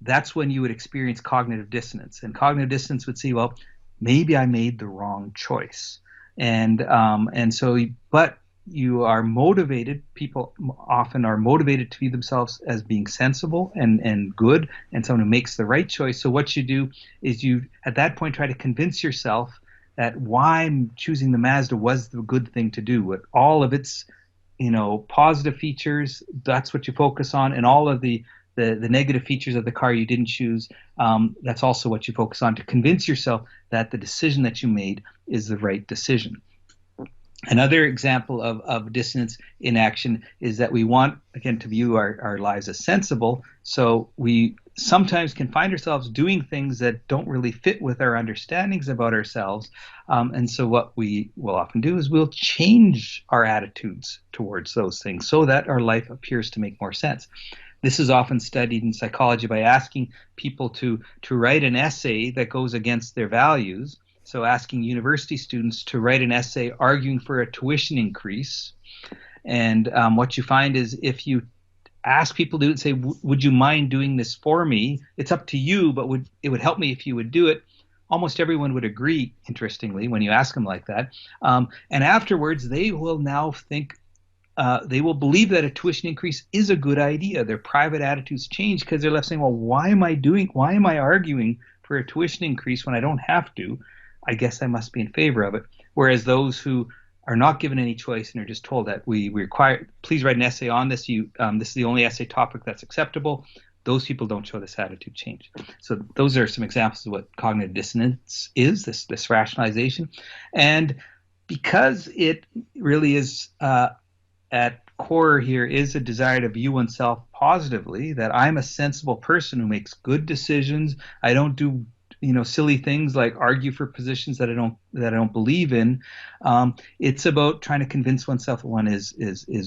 that's when you would experience cognitive dissonance. And cognitive dissonance would say, well, maybe I made the wrong choice. And so, but you are motivated. People often are motivated to view themselves as being sensible and good, and someone who makes the right choice. So what you do is you, at that point, try to convince yourself that why I'm choosing the Mazda was the good thing to do. With all of its, positive features, that's what you focus on, and all of the negative features of the car you didn't choose, that's also what you focus on to convince yourself that the decision that you made is the right decision. Another example of dissonance in action is that we want, again, to view our lives as sensible. So we sometimes can find ourselves doing things that don't really fit with our understandings about ourselves. And so what we will often do is we'll change our attitudes towards those things so that our life appears to make more sense. This is often studied in psychology by asking people to write an essay that goes against their values. So asking university students to write an essay arguing for a tuition increase. And what you find is if you ask people to do it, say, would you mind doing this for me? It's up to you, but it would help me if you would do it. Almost everyone would agree, interestingly, when you ask them like that. And afterwards, they will now think, they will believe that a tuition increase is a good idea. Their private attitudes change because they're left saying, well, why am I arguing for a tuition increase when I don't have to? I guess I must be in favor of it. Whereas those who are not given any choice and are just told that we require, please write an essay on this. This is the only essay topic that's acceptable. Those people don't show this attitude change. So those are some examples of what cognitive dissonance is, this rationalization. And because it really is at core here is a desire to view oneself positively, that I'm a sensible person who makes good decisions. I don't do silly things like argue for positions that I don't believe in. It's about trying to convince oneself that one is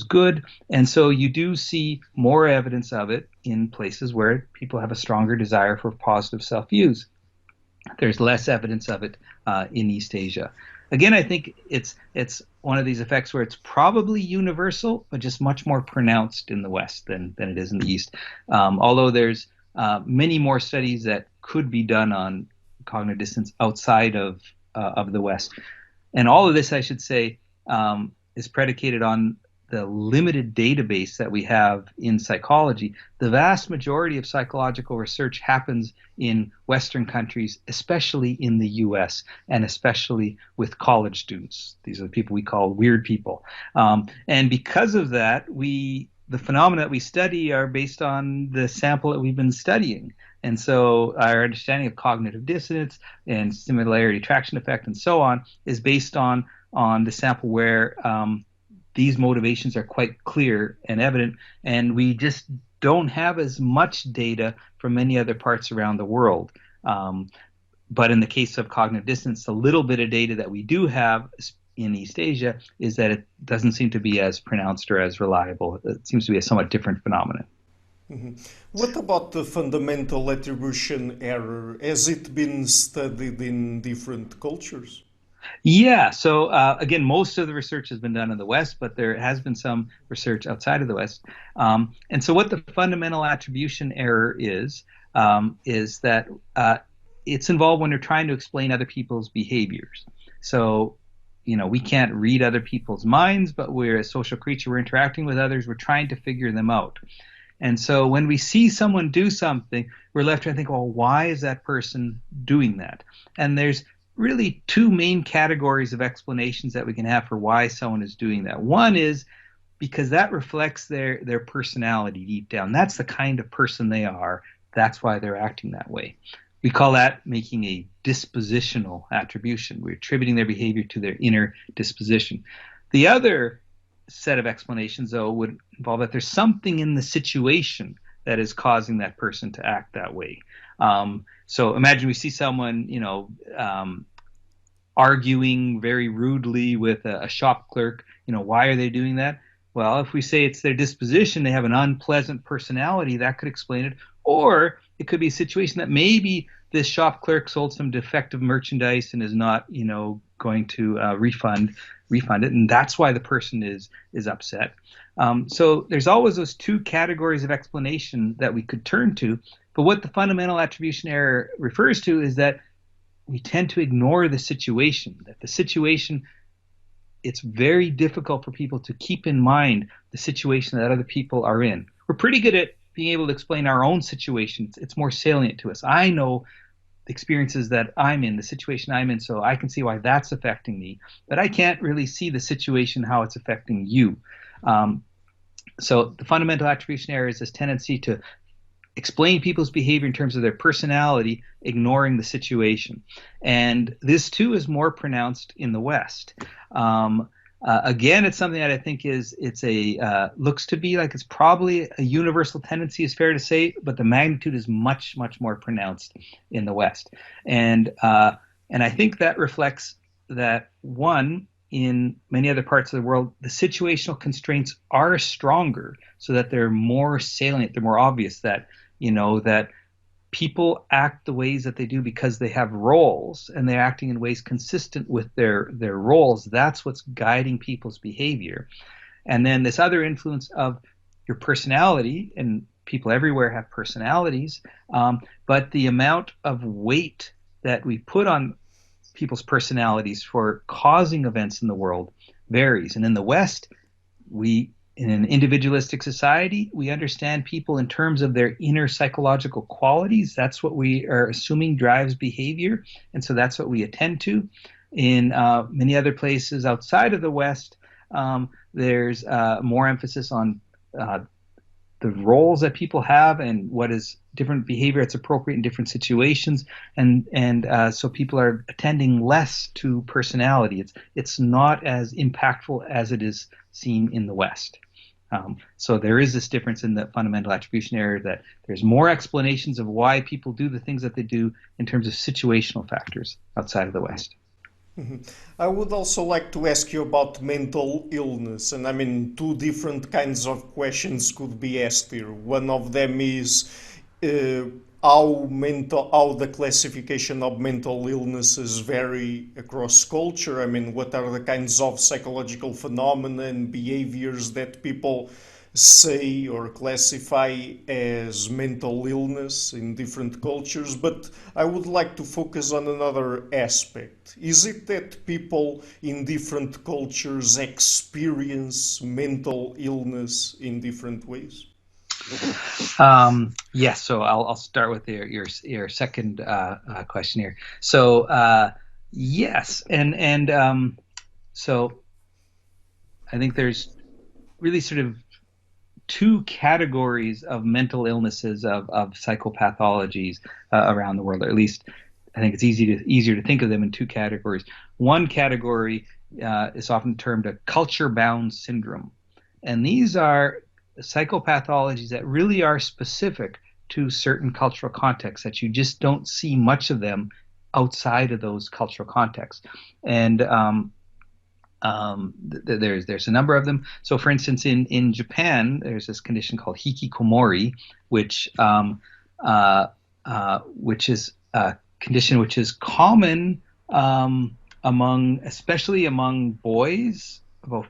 good, and so you do see more evidence of it in places where people have a stronger desire for positive self-views. There's less evidence of it in East Asia. Again, I think it's one of these effects where it's probably universal, but just much more pronounced in the West than it is in the East. Although there's many more studies that could be done on cognitive dissonance outside of the West, and all of this, I should say, is predicated on the limited database that we have in psychology, the vast majority of psychological research happens in Western countries, especially in the US, and especially with college students. These are the people we call weird people. And because of that, the phenomena that we study are based on the sample that we've been studying. And so our understanding of cognitive dissonance and similarity-attraction effect and so on is based on the sample where these motivations are quite clear and evident, and we just don't have as much data from many other parts around the world. But in the case of cognitive dissonance, the little bit of data that we do have in East Asia is that it doesn't seem to be as pronounced or as reliable. It seems to be a somewhat different phenomenon. Mm-hmm. What about the fundamental attribution error? Has it been studied in different cultures? Yeah, so again, most of the research has been done in the West, but there has been some research outside of the West. And so what the fundamental attribution error is that it's involved when you're trying to explain other people's behaviors. So, we can't read other people's minds, but we're a social creature. We're interacting with others. We're trying to figure them out. And so when we see someone do something, we're left trying to think, well, why is that person doing that? And there's really two main categories of explanations that we can have for why someone is doing that. One is because that reflects their personality deep down. That's the kind of person they are. That's why they're acting that way. We call that making a dispositional attribution. We're attributing their behavior to their inner disposition. The other set of explanations, though, would involve that there's something in the situation that is causing that person to act that way. So imagine we see someone, arguing very rudely with a shop clerk. Why are they doing that? Well, if we say it's their disposition, they have an unpleasant personality, that could explain it. Or it could be a situation that maybe this shop clerk sold some defective merchandise and is not, going to refund it, and that's why the person is upset. So there's always those two categories of explanation that we could turn to. But what the fundamental attribution error refers to is that we tend to ignore the situation. That the situation, it's very difficult for people to keep in mind the situation that other people are in. We're pretty good at being able to explain our own situations. It's more salient to us. I know the experiences that I'm in, the situation I'm in, so I can see why that's affecting me. But I can't really see the situation, how it's affecting you. So the fundamental attribution error is this tendency to explain people's behavior in terms of their personality, ignoring the situation. And this, too, is more pronounced in the West. Again, it's something that I think looks to be like it's probably a universal tendency, is fair to say, but the magnitude is much, much more pronounced in the West. And I think that reflects that, one, in many other parts of the world, the situational constraints are stronger, so that they're more salient, they're more obvious, that that people act the ways that they do because they have roles, and they're acting in ways consistent with their roles. That's what's guiding people's behavior. And then this other influence of your personality, and people everywhere have personalities, but the amount of weight that we put on people's personalities for causing events in the world varies. And in the West, in an individualistic society, we understand people in terms of their inner psychological qualities. That's what we are assuming drives behavior, and so that's what we attend to. In many other places outside of the West, there's more emphasis on the roles that people have and what is different behavior that's appropriate in different situations, and so people are attending less to personality. It's not as impactful as it is seen in the West. So there is this difference in the fundamental attribution error, that there's more explanations of why people do the things that they do in terms of situational factors outside of the West. Mm-hmm. I would also like to ask you about mental illness, and I mean, two different kinds of questions could be asked here. One of them is how the classification of mental illnesses vary across culture. I mean, what are the kinds of psychological phenomena and behaviors that people say or classify as mental illness in different cultures, but I would like to focus on another aspect. Is it that people in different cultures experience mental illness in different ways? Yes, so I'll start with your second question here. So yes, and so I think there's really sort of two categories of mental illnesses of psychopathologies around the world, or at least I think it's easier to think of them in two categories. One category is often termed a culture-bound syndrome, and these are psychopathologies that really are specific to certain cultural contexts that you just don't see much of them outside of those cultural contexts. And there's a number of them. So, for instance, in Japan, there's this condition called hikikomori, which which is a condition which is common especially among boys, about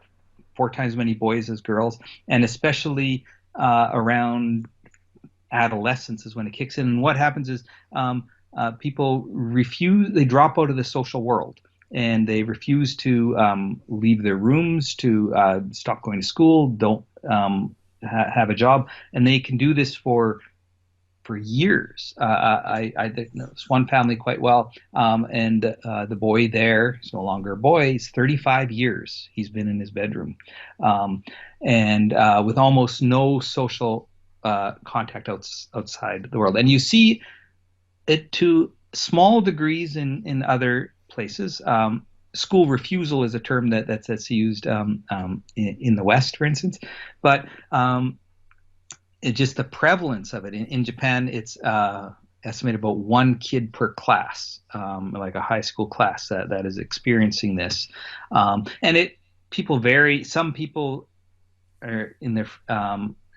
4 times as many boys as girls, and especially around adolescence is when it kicks in. And what happens is people they drop out of the social world, and they refuse to leave their rooms, to stop going to school, don't have a job, and they can do this for years. I know this one family quite well, and the boy there is no longer a boy. He's 35 years. He's been in his bedroom, and with almost no social contact outside the world. And you see it to small degrees in other places. School refusal is a term that's used in the West, for instance, but just the prevalence of it in Japan, it's estimated about 1 kid per class, like a high school class that is experiencing this, and people vary. Some people are in their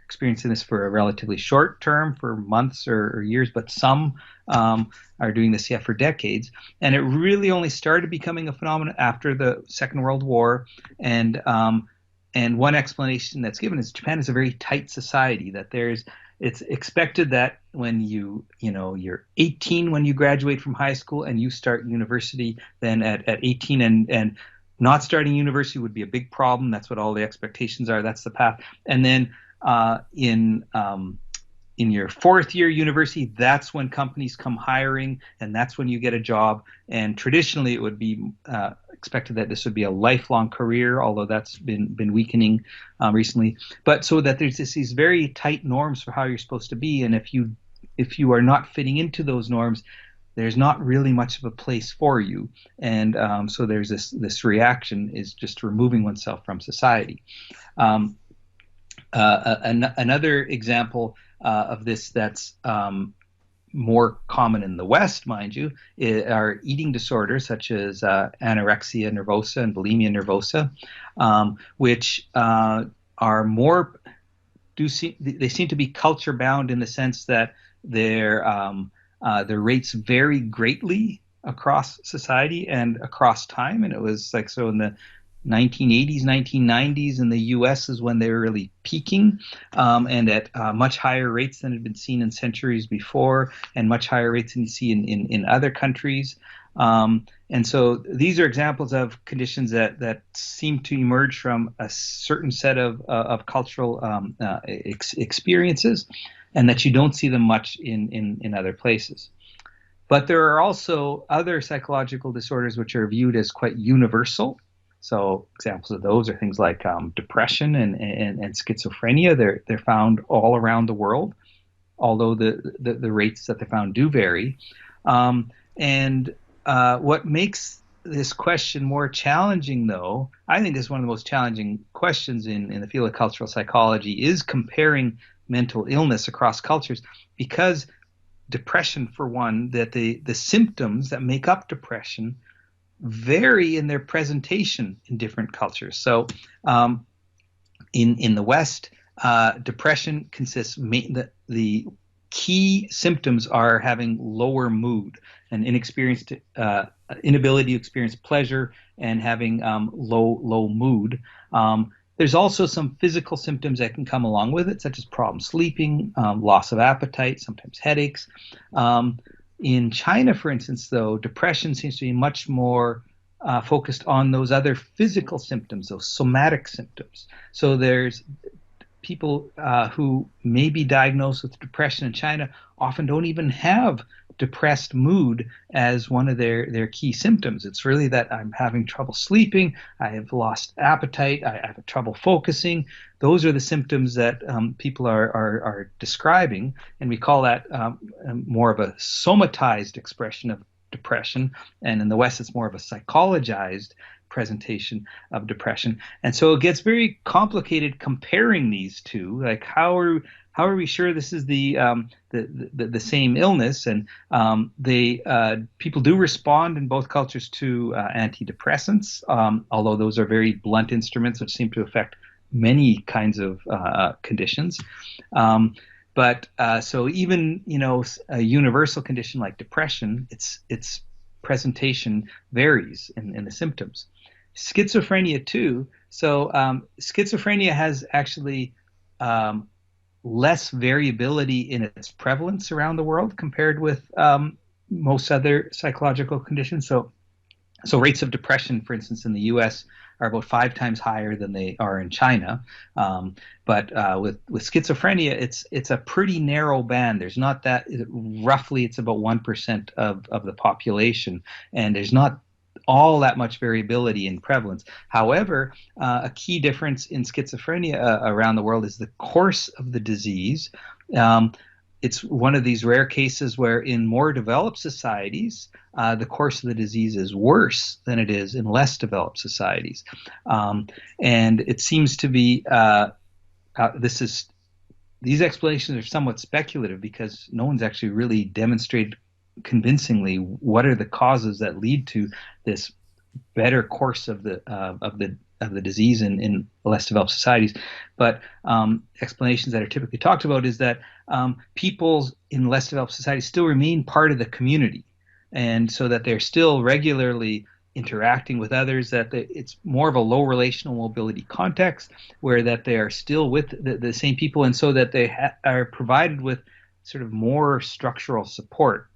experiencing this for a relatively short term, for months or years, but some are doing this for decades. And it really only started becoming a phenomenon after the Second World War. And one explanation that's given is Japan is a very tight society, that it's expected that when you're 18 when you graduate from high school and you start university, then at 18 and not starting university would be a big problem. That's what all the expectations are. That's the path. And then in your 4th year university, that's when companies come hiring, and that's when you get a job. And traditionally, it would be expected that this would be a lifelong career, although that's been weakening recently. But so that there's these very tight norms for how you're supposed to be, and if you are not fitting into those norms, there's not really much of a place for you. And so there's this reaction is just removing oneself from society. Another example of this that's more common in the West, mind you, are eating disorders such as anorexia nervosa and bulimia nervosa, which are more they seem to be culture bound in the sense that their rates vary greatly across society and across time. And it was like so in the 1980s, 1990s in the U.S. is when they were really peaking, and at much higher rates than had been seen in centuries before, and much higher rates than you see in other countries. And so these are examples of conditions that seem to emerge from a certain set of cultural experiences, and that you don't see them much in other places. But there are also other psychological disorders which are viewed as quite universal. So examples of those are things like depression and schizophrenia. They're found all around the world, although the rates that they're found do vary. And what makes this question more challenging, though, I think is one of the most challenging questions in the field of cultural psychology, is comparing mental illness across cultures, because depression, for one, that the symptoms that make up depression vary in their presentation in different cultures. So in the West, depression consists the key symptoms are having lower mood and inability to experience pleasure and having low mood. There's also some physical symptoms that can come along with it, such as problem sleeping, loss of appetite, sometimes headaches. In China, for instance, though, depression seems to be much more focused on those other physical symptoms, those somatic symptoms. So there's people who may be diagnosed with depression in China often don't even have depressed mood as one of their key symptoms. It's really that I'm having trouble sleeping, I have lost appetite, I have trouble focusing. Those are the symptoms that people are describing, and we call that more of a somatized expression of depression, and in the West it's more of a psychologized presentation of depression. And so it gets very complicated comparing these two. Like how are we sure this is the same illness? And people do respond in both cultures to antidepressants, although those are very blunt instruments which seem to affect many kinds of conditions. But so even a universal condition like depression, its presentation varies in the symptoms. Schizophrenia too. So schizophrenia has actually less variability in its prevalence around the world compared with most other psychological conditions. So rates of depression, for instance, in the U.S. are about 5 times higher than they are in China. But with schizophrenia, it's a pretty narrow band. There's not that, roughly it's about 1% of the population, and there's not all that much variability in prevalence. However, a key difference in schizophrenia around the world is the course of the disease. It's one of these rare cases where in more developed societies, the course of the disease is worse than it is in less developed societies. And it seems to be, these explanations are somewhat speculative because no one's actually really demonstrated convincingly what are the causes that lead to this better course of the disease in less developed societies. But explanations that are typically talked about is that people in less developed societies still remain part of the community, and so that they're still regularly interacting with others, that it's more of a low relational mobility context where that they are still with the same people, and so that they are provided with sort of more structural support.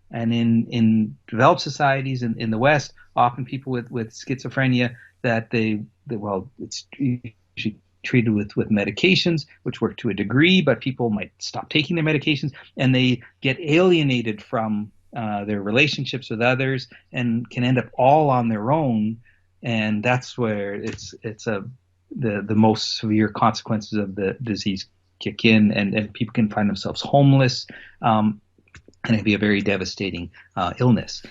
And in developed societies in the West, often people with schizophrenia, that it's usually treated with medications, which work to a degree, but people might stop taking their medications and they get alienated from their relationships with others and can end up all on their own. And that's where the most severe consequences of the disease kick in, and people can find themselves homeless. And it can be a very devastating illness.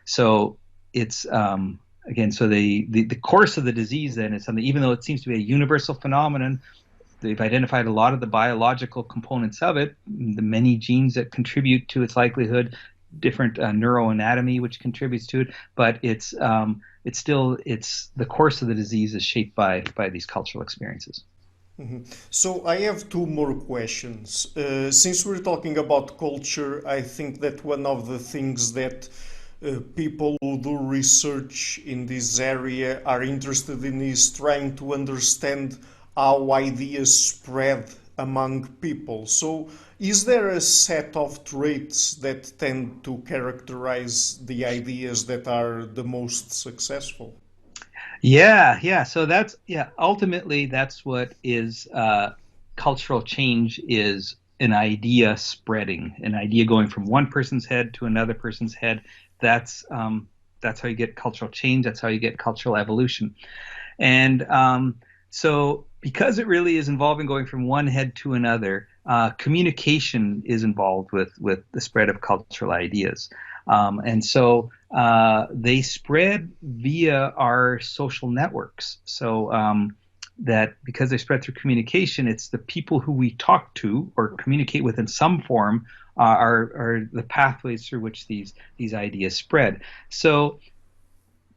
So it's again, so the course of the disease then is something, even though it seems to be a universal phenomenon, they've identified a lot of the biological components of it, the many genes that contribute to its likelihood, different neuroanatomy which contributes to it, but it's still the course of the disease is shaped by these cultural experiences. Mm-hmm. So I have 2 more questions. Since we're talking about culture, I think that one of the things that people who do research in this area are interested in is trying to understand how ideas spread among people. So is there a set of traits that tend to characterize the ideas that are the most successful? Yeah. So ultimately that's what is cultural change, is an idea spreading, an idea going from one person's head to another person's head. That's how you get cultural change. That's how you get cultural evolution. And so because it really is involving going from one head to another, communication is involved with the spread of cultural ideas. And so they spread via our social networks. So that because they spread through communication, it's the people who we talk to or communicate with in some form are the pathways through which these ideas spread. So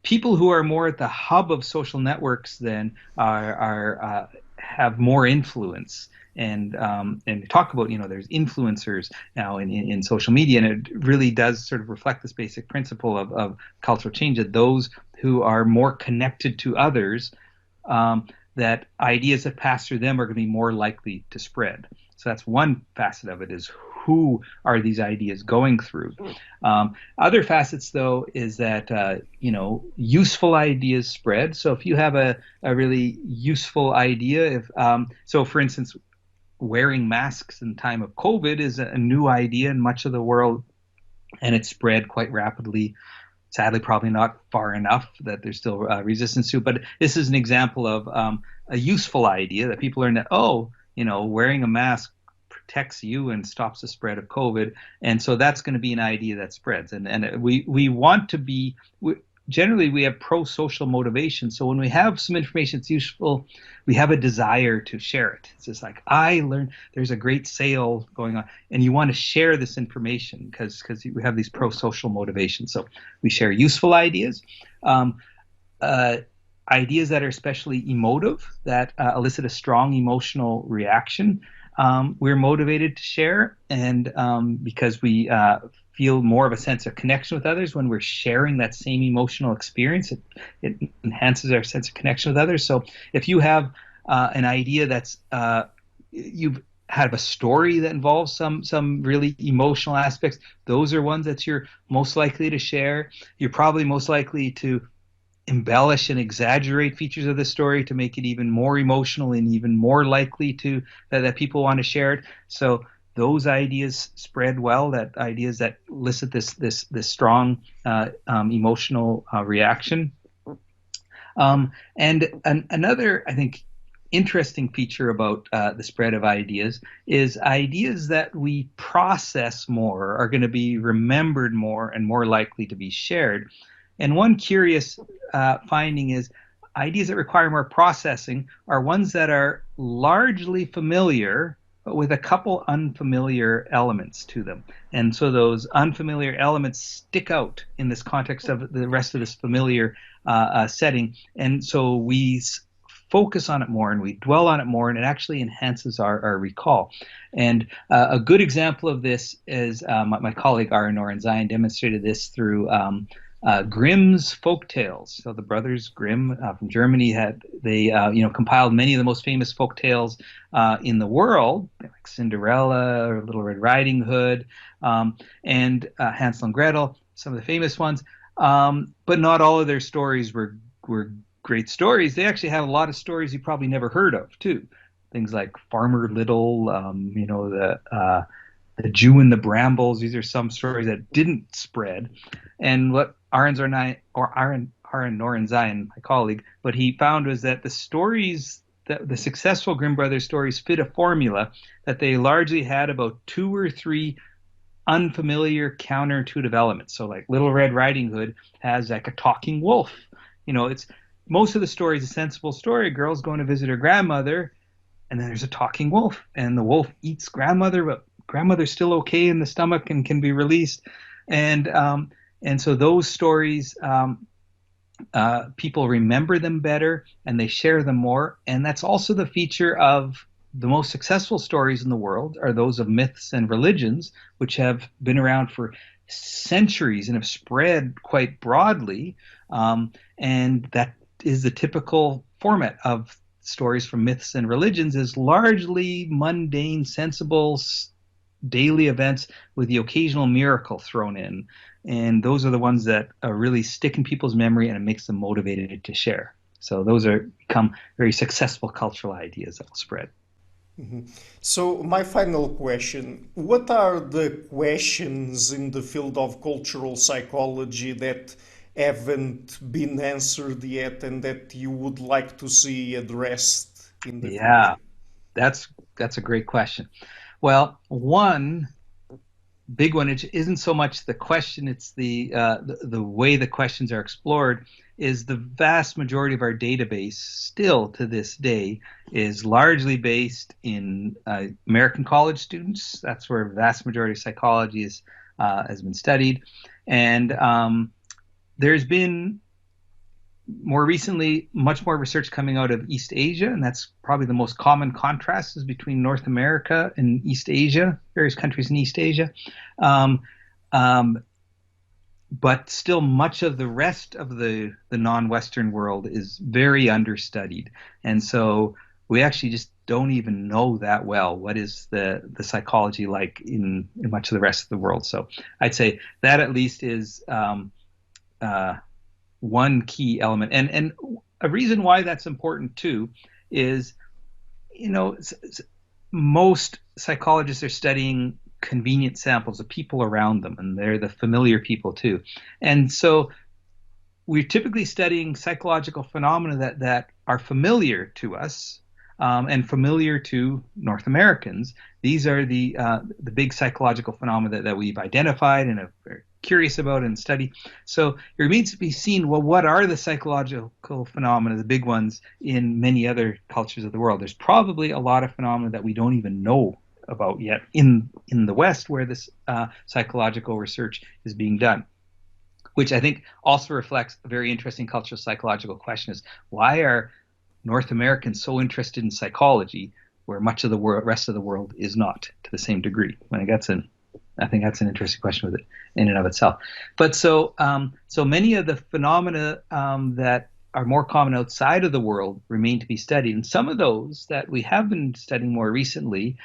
people who are more at the hub of social networks then have more influence. And talk about, there's influencers now in social media, and it really does sort of reflect this basic principle of cultural change, that those who are more connected to others, that ideas that pass through them are going to be more likely to spread. So that's one facet of it, is who are these ideas going through. Other facets, though, is that useful ideas spread. So if you have a really useful idea, so for instance, wearing masks in time of COVID is a new idea in much of the world, and it spread quite rapidly. Sadly, probably not far enough that there's still resistance to. But this is an example of a useful idea that people learn that, wearing a mask protects you and stops the spread of COVID. And so that's going to be an idea that spreads. And we want to be, generally we have pro-social motivation. So when we have some information that's useful, we have a desire to share it. It's just like, I learned there's a great sale going on, and you want to share this information because we have these pro-social motivations. So we share useful ideas, ideas that are especially emotive, that elicit a strong emotional reaction. We're motivated to share, and because we feel more of a sense of connection with others when we're sharing that same emotional experience. It enhances our sense of connection with others. So if you have an idea that's you've had a story that involves some really emotional aspects, those are ones that you're most likely to share. You're probably most likely to embellish and exaggerate features of the story to make it even more emotional and even more likely to that people want to share it. So those ideas spread well, that ideas that elicit this strong emotional reaction. And another, I think, interesting feature about the spread of ideas is ideas that we process more are going to be remembered more and more likely to be shared. And one curious finding is ideas that require more processing are ones that are largely familiar, but with a couple unfamiliar elements to them. And so those unfamiliar elements stick out in this context of the rest of this familiar setting. And so we focus on it more and we dwell on it more, and it actually enhances our recall. And a good example of this is my colleague Ara Norenzayan demonstrated this through Grimm's folk tales. So the brothers Grimm from Germany compiled many of the most famous folk tales in the world, like Cinderella or Little Red Riding Hood, and Hansel and Gretel, some of the famous ones. But not all of their stories were great stories. They actually have a lot of stories you probably never heard of too. Things like Farmer Little, the Jew and the Brambles. These are some stories that didn't spread. And what Aaron Norenzayan, my colleague, what he found was that the stories, the successful Grimm Brothers stories, fit a formula that they largely had about 2 or 3 unfamiliar counterintuitive elements. So like Little Red Riding Hood has like a talking wolf. It's most of the story is a sensible story. A girl's going to visit her grandmother, and then there's a talking wolf, and the wolf eats grandmother, but grandmother's still okay in the stomach and can be released. And so those stories, people remember them better and they share them more. And that's also the feature of the most successful stories in the world are those of myths and religions, which have been around for centuries and have spread quite broadly. And that is the typical format of stories from myths and religions, is largely mundane, sensible, daily events with the occasional miracle thrown in. And those are the ones that really stick in people's memory, and it makes them motivated to share. So those become very successful cultural ideas that will spread. Mm-hmm. So my final question, what are the questions in the field of cultural psychology that haven't been answered yet and that you would like to see addressed in the future? That's a great question. Well, one big one, it isn't so much the question, it's the way the questions are explored, is the vast majority of our database still to this day is largely based in American college students. That's where the vast majority of psychology has been studied. And there's been more recently much more research coming out of East Asia, and that's probably the most common contrast is between North America and East Asia, various countries in East Asia. but still much of the rest of the non-Western world is very understudied. And so we actually just don't even know that well what is the psychology like in much of the rest of the world. So I'd say that at least is uh, one key element. And a reason why that's important too is, you know, most psychologists are studying convenient samples of people around them, and they're the familiar people too. And so we're typically studying psychological phenomena that are familiar to us, and familiar to North Americans. These are the big psychological phenomena that we've identified and are curious about and study. So it remains to be seen, well, what are the psychological phenomena, the big ones, in many other cultures of the world? There's probably a lot of phenomena that we don't even know about yet in the West, where this psychological research is being done, which I think also reflects a very interesting cultural psychological question: is why are North Americans so interested in psychology where much of the rest of the world is not to the same degree? I think that's an interesting question with it in and of itself. But so many of the phenomena that are more common outside of the world remain to be studied. And some of those that we have been studying more recently,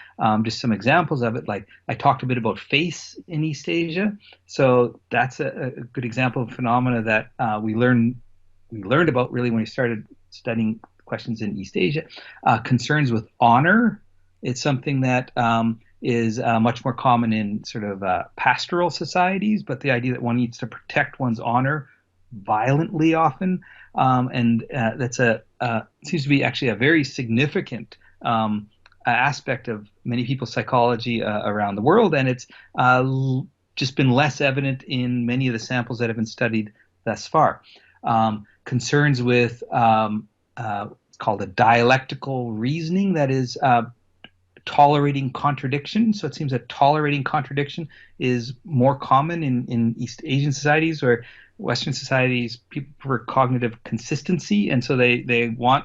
just some examples of it, like I talked a bit about face in East Asia. So that's a good example of phenomena that we learned about really when we started studying questions in East Asia. Concerns with honor. It's something that is much more common in sort of pastoral societies, but the idea that one needs to protect one's honor violently often, and that's seems to be actually a very significant aspect of many people's psychology around the world, and it's just been less evident in many of the samples that have been studied thus far. Concerns with it's called a dialectical reasoning, that is tolerating contradiction. So it seems that tolerating contradiction is more common in East Asian societies, where Western societies, people prefer cognitive consistency, and so they want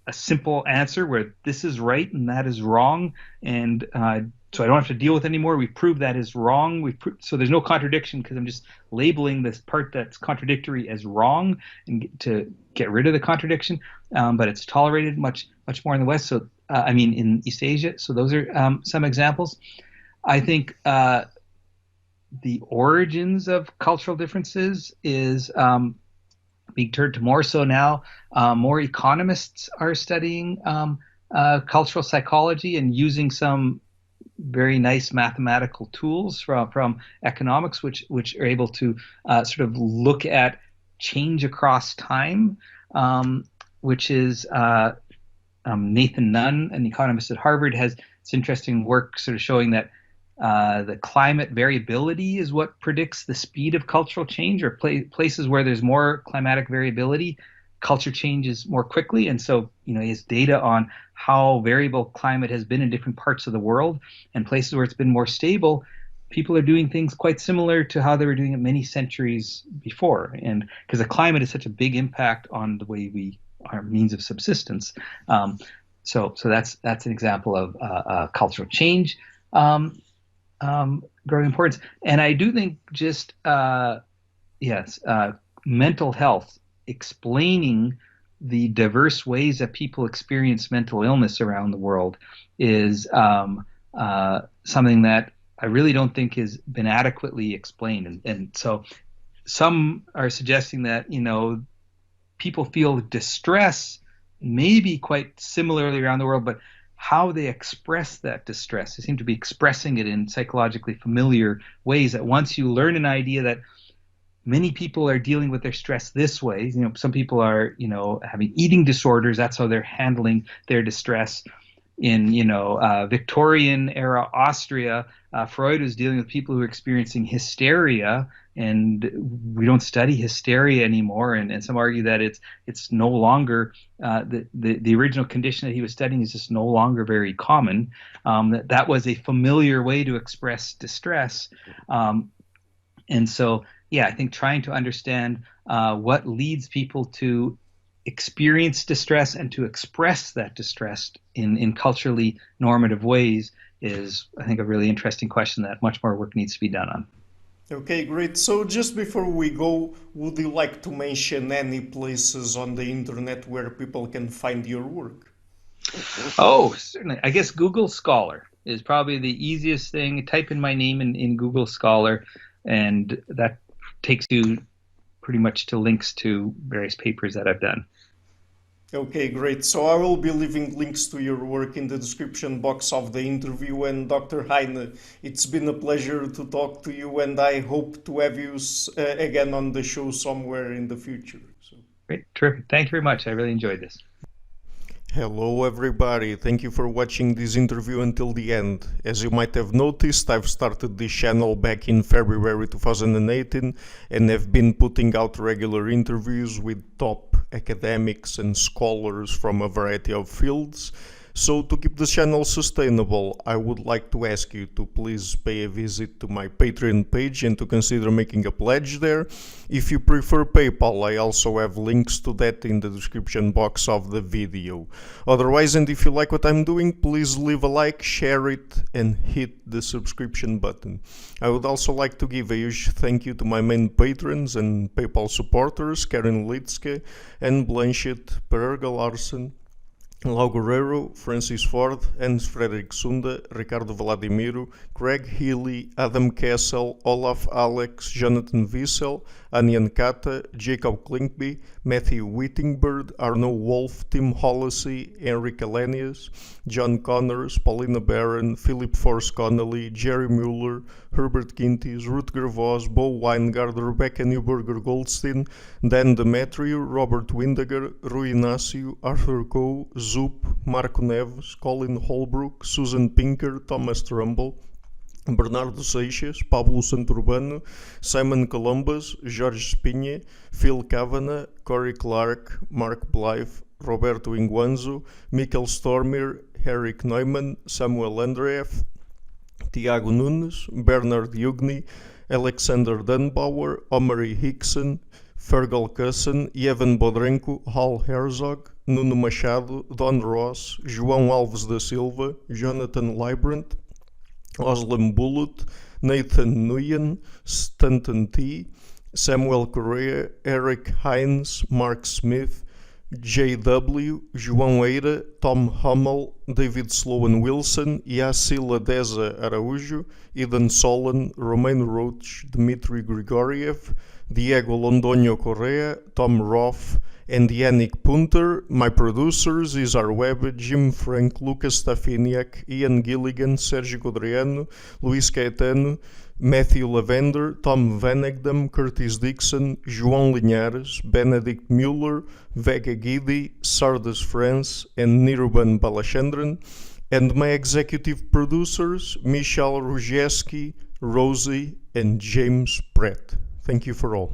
a simple answer where this is right and that is wrong, and so I don't have to deal with it anymore. We proved that is wrong. So there's no contradiction because I'm just labeling this part that's contradictory as wrong and to get rid of the contradiction. But it's tolerated much more in the West. So I mean in East Asia. So those are some examples. I think the origins of cultural differences is being turned to more so now. More economists are studying cultural psychology and using some very nice mathematical tools from economics, which are able to sort of look at change across time, which is Nathan Nunn, an economist at Harvard, has this interesting work sort of showing that the climate variability is what predicts the speed of cultural change, or places where there's more climatic variability, culture changes more quickly. And so, he has data on how variable climate has been in different parts of the world, and places where it's been more stable, people are doing things quite similar to how they were doing it many centuries before. And because the climate has such a big impact on the way our means of subsistence. So that's an example of cultural change. Growing importance. And I do think just, mental health, explaining the diverse ways that people experience mental illness around the world is something that I really don't think has been adequately explained. And so some are suggesting that, people feel distress maybe quite similarly around the world, but how they express that distress, they seem to be expressing it in psychologically familiar ways. That once you learn an idea that many people are dealing with their stress this way, some people are, having eating disorders, that's how they're handling their distress. In, Victorian era Austria, Freud was dealing with people who are experiencing hysteria, and we don't study hysteria anymore. And some argue that it's no longer the original condition that he was studying is just no longer very common. That was a familiar way to express distress, and so I think trying to understand what leads people to experience distress and to express that distress in culturally normative ways is, I think, a really interesting question that much more work needs to be done on. Okay, great. So just before we go, would you like to mention any places on the internet where people can find your work? Oh, certainly. I guess Google Scholar is probably the easiest thing. Type in my name in Google Scholar, and that takes you pretty much to links to various papers that I've done. Okay, great. So I will be leaving links to your work in the description box of the interview. And Dr. Heine, it's been a pleasure to talk to you, and I hope to have you again on the show somewhere in the future. So. Great, terrific. Thank you very much. I really enjoyed this. Hello, everybody. Thank you for watching this interview until the end. As you might have noticed, I've started this channel back in February 2018 and have been putting out regular interviews with top academics and scholars from a variety of fields. So to keep the channel sustainable, I would like to ask you to please pay a visit to my Patreon page and to consider making a pledge there. If you prefer PayPal, I also have links to that in the description box of the video. Otherwise, and if you like what I'm doing, please leave a like, share it, and hit the subscription button. I would also like to give a huge thank you to my main patrons and PayPal supporters, Karen Litzke and Blanchett Pererga Larsen, Lau Guerrero, Francis Ford, Hans Frederick Sunda, Ricardo Vladimiro, Craig Healy, Adam Kessel, Olaf Alex, Jonathan Wiesel, Anian Kata, Jacob Klinkby, Matthew Whittingbird, Arno Wolf, Tim Hollesy, Henrik Alenius, John Connors, Paulina Barron, Philip Force Connolly, Jerry Mueller, Herbert Gintis, Rutger Voss, Bo Weingard, Rebecca Newberger Goldstein, Dan Demetriou, Robert Windiger, Rui Inácio, Arthur Coe, Zoop, Marco Neves, Colin Holbrook, Susan Pinker, Thomas Trumbull, Bernardo Seixas, Pablo Santurbano, Simon Columbus, Jorge Spinha, Phil Kavanagh, Corey Clark, Mark Blythe, Roberto Inguanzo, Mikkel Stormir, Eric Neumann, Samuel Andreev, Tiago Nunes, Bernard Yugni, Alexander Dunbauer, Omari Hickson, Fergal Cusson, Evan Bodrenko, Hal Herzog, Nuno Machado, Don Ross, João Alves da Silva, Jonathan Librant, Oslam Bullitt, Nathan Nguyen, Stanton T, Samuel Correa, Eric Hines, Mark Smith, J.W., João Eira, Tom Hummel, David Sloan Wilson, Yacila Deza Araújo, Eden Solan, Romain Roach, Dmitry Grigoriev, Diego Londoño Correa, Tom Roth, and Yannick Punter. My producers, Isar Webb, Jim Frank, Lucas Stafiniak, Ian Gilligan, Sergio Codriano, Luís Caetano, Matthew Lavender, Tom Vanegdam, Curtis Dixon, João Linhares, Benedict Mueller, Vega Guidi, Sardas France, and Niruban Balachandran, and my executive producers, Michal Ruzhevsky, Rosie, and James Pratt. Thank you for all.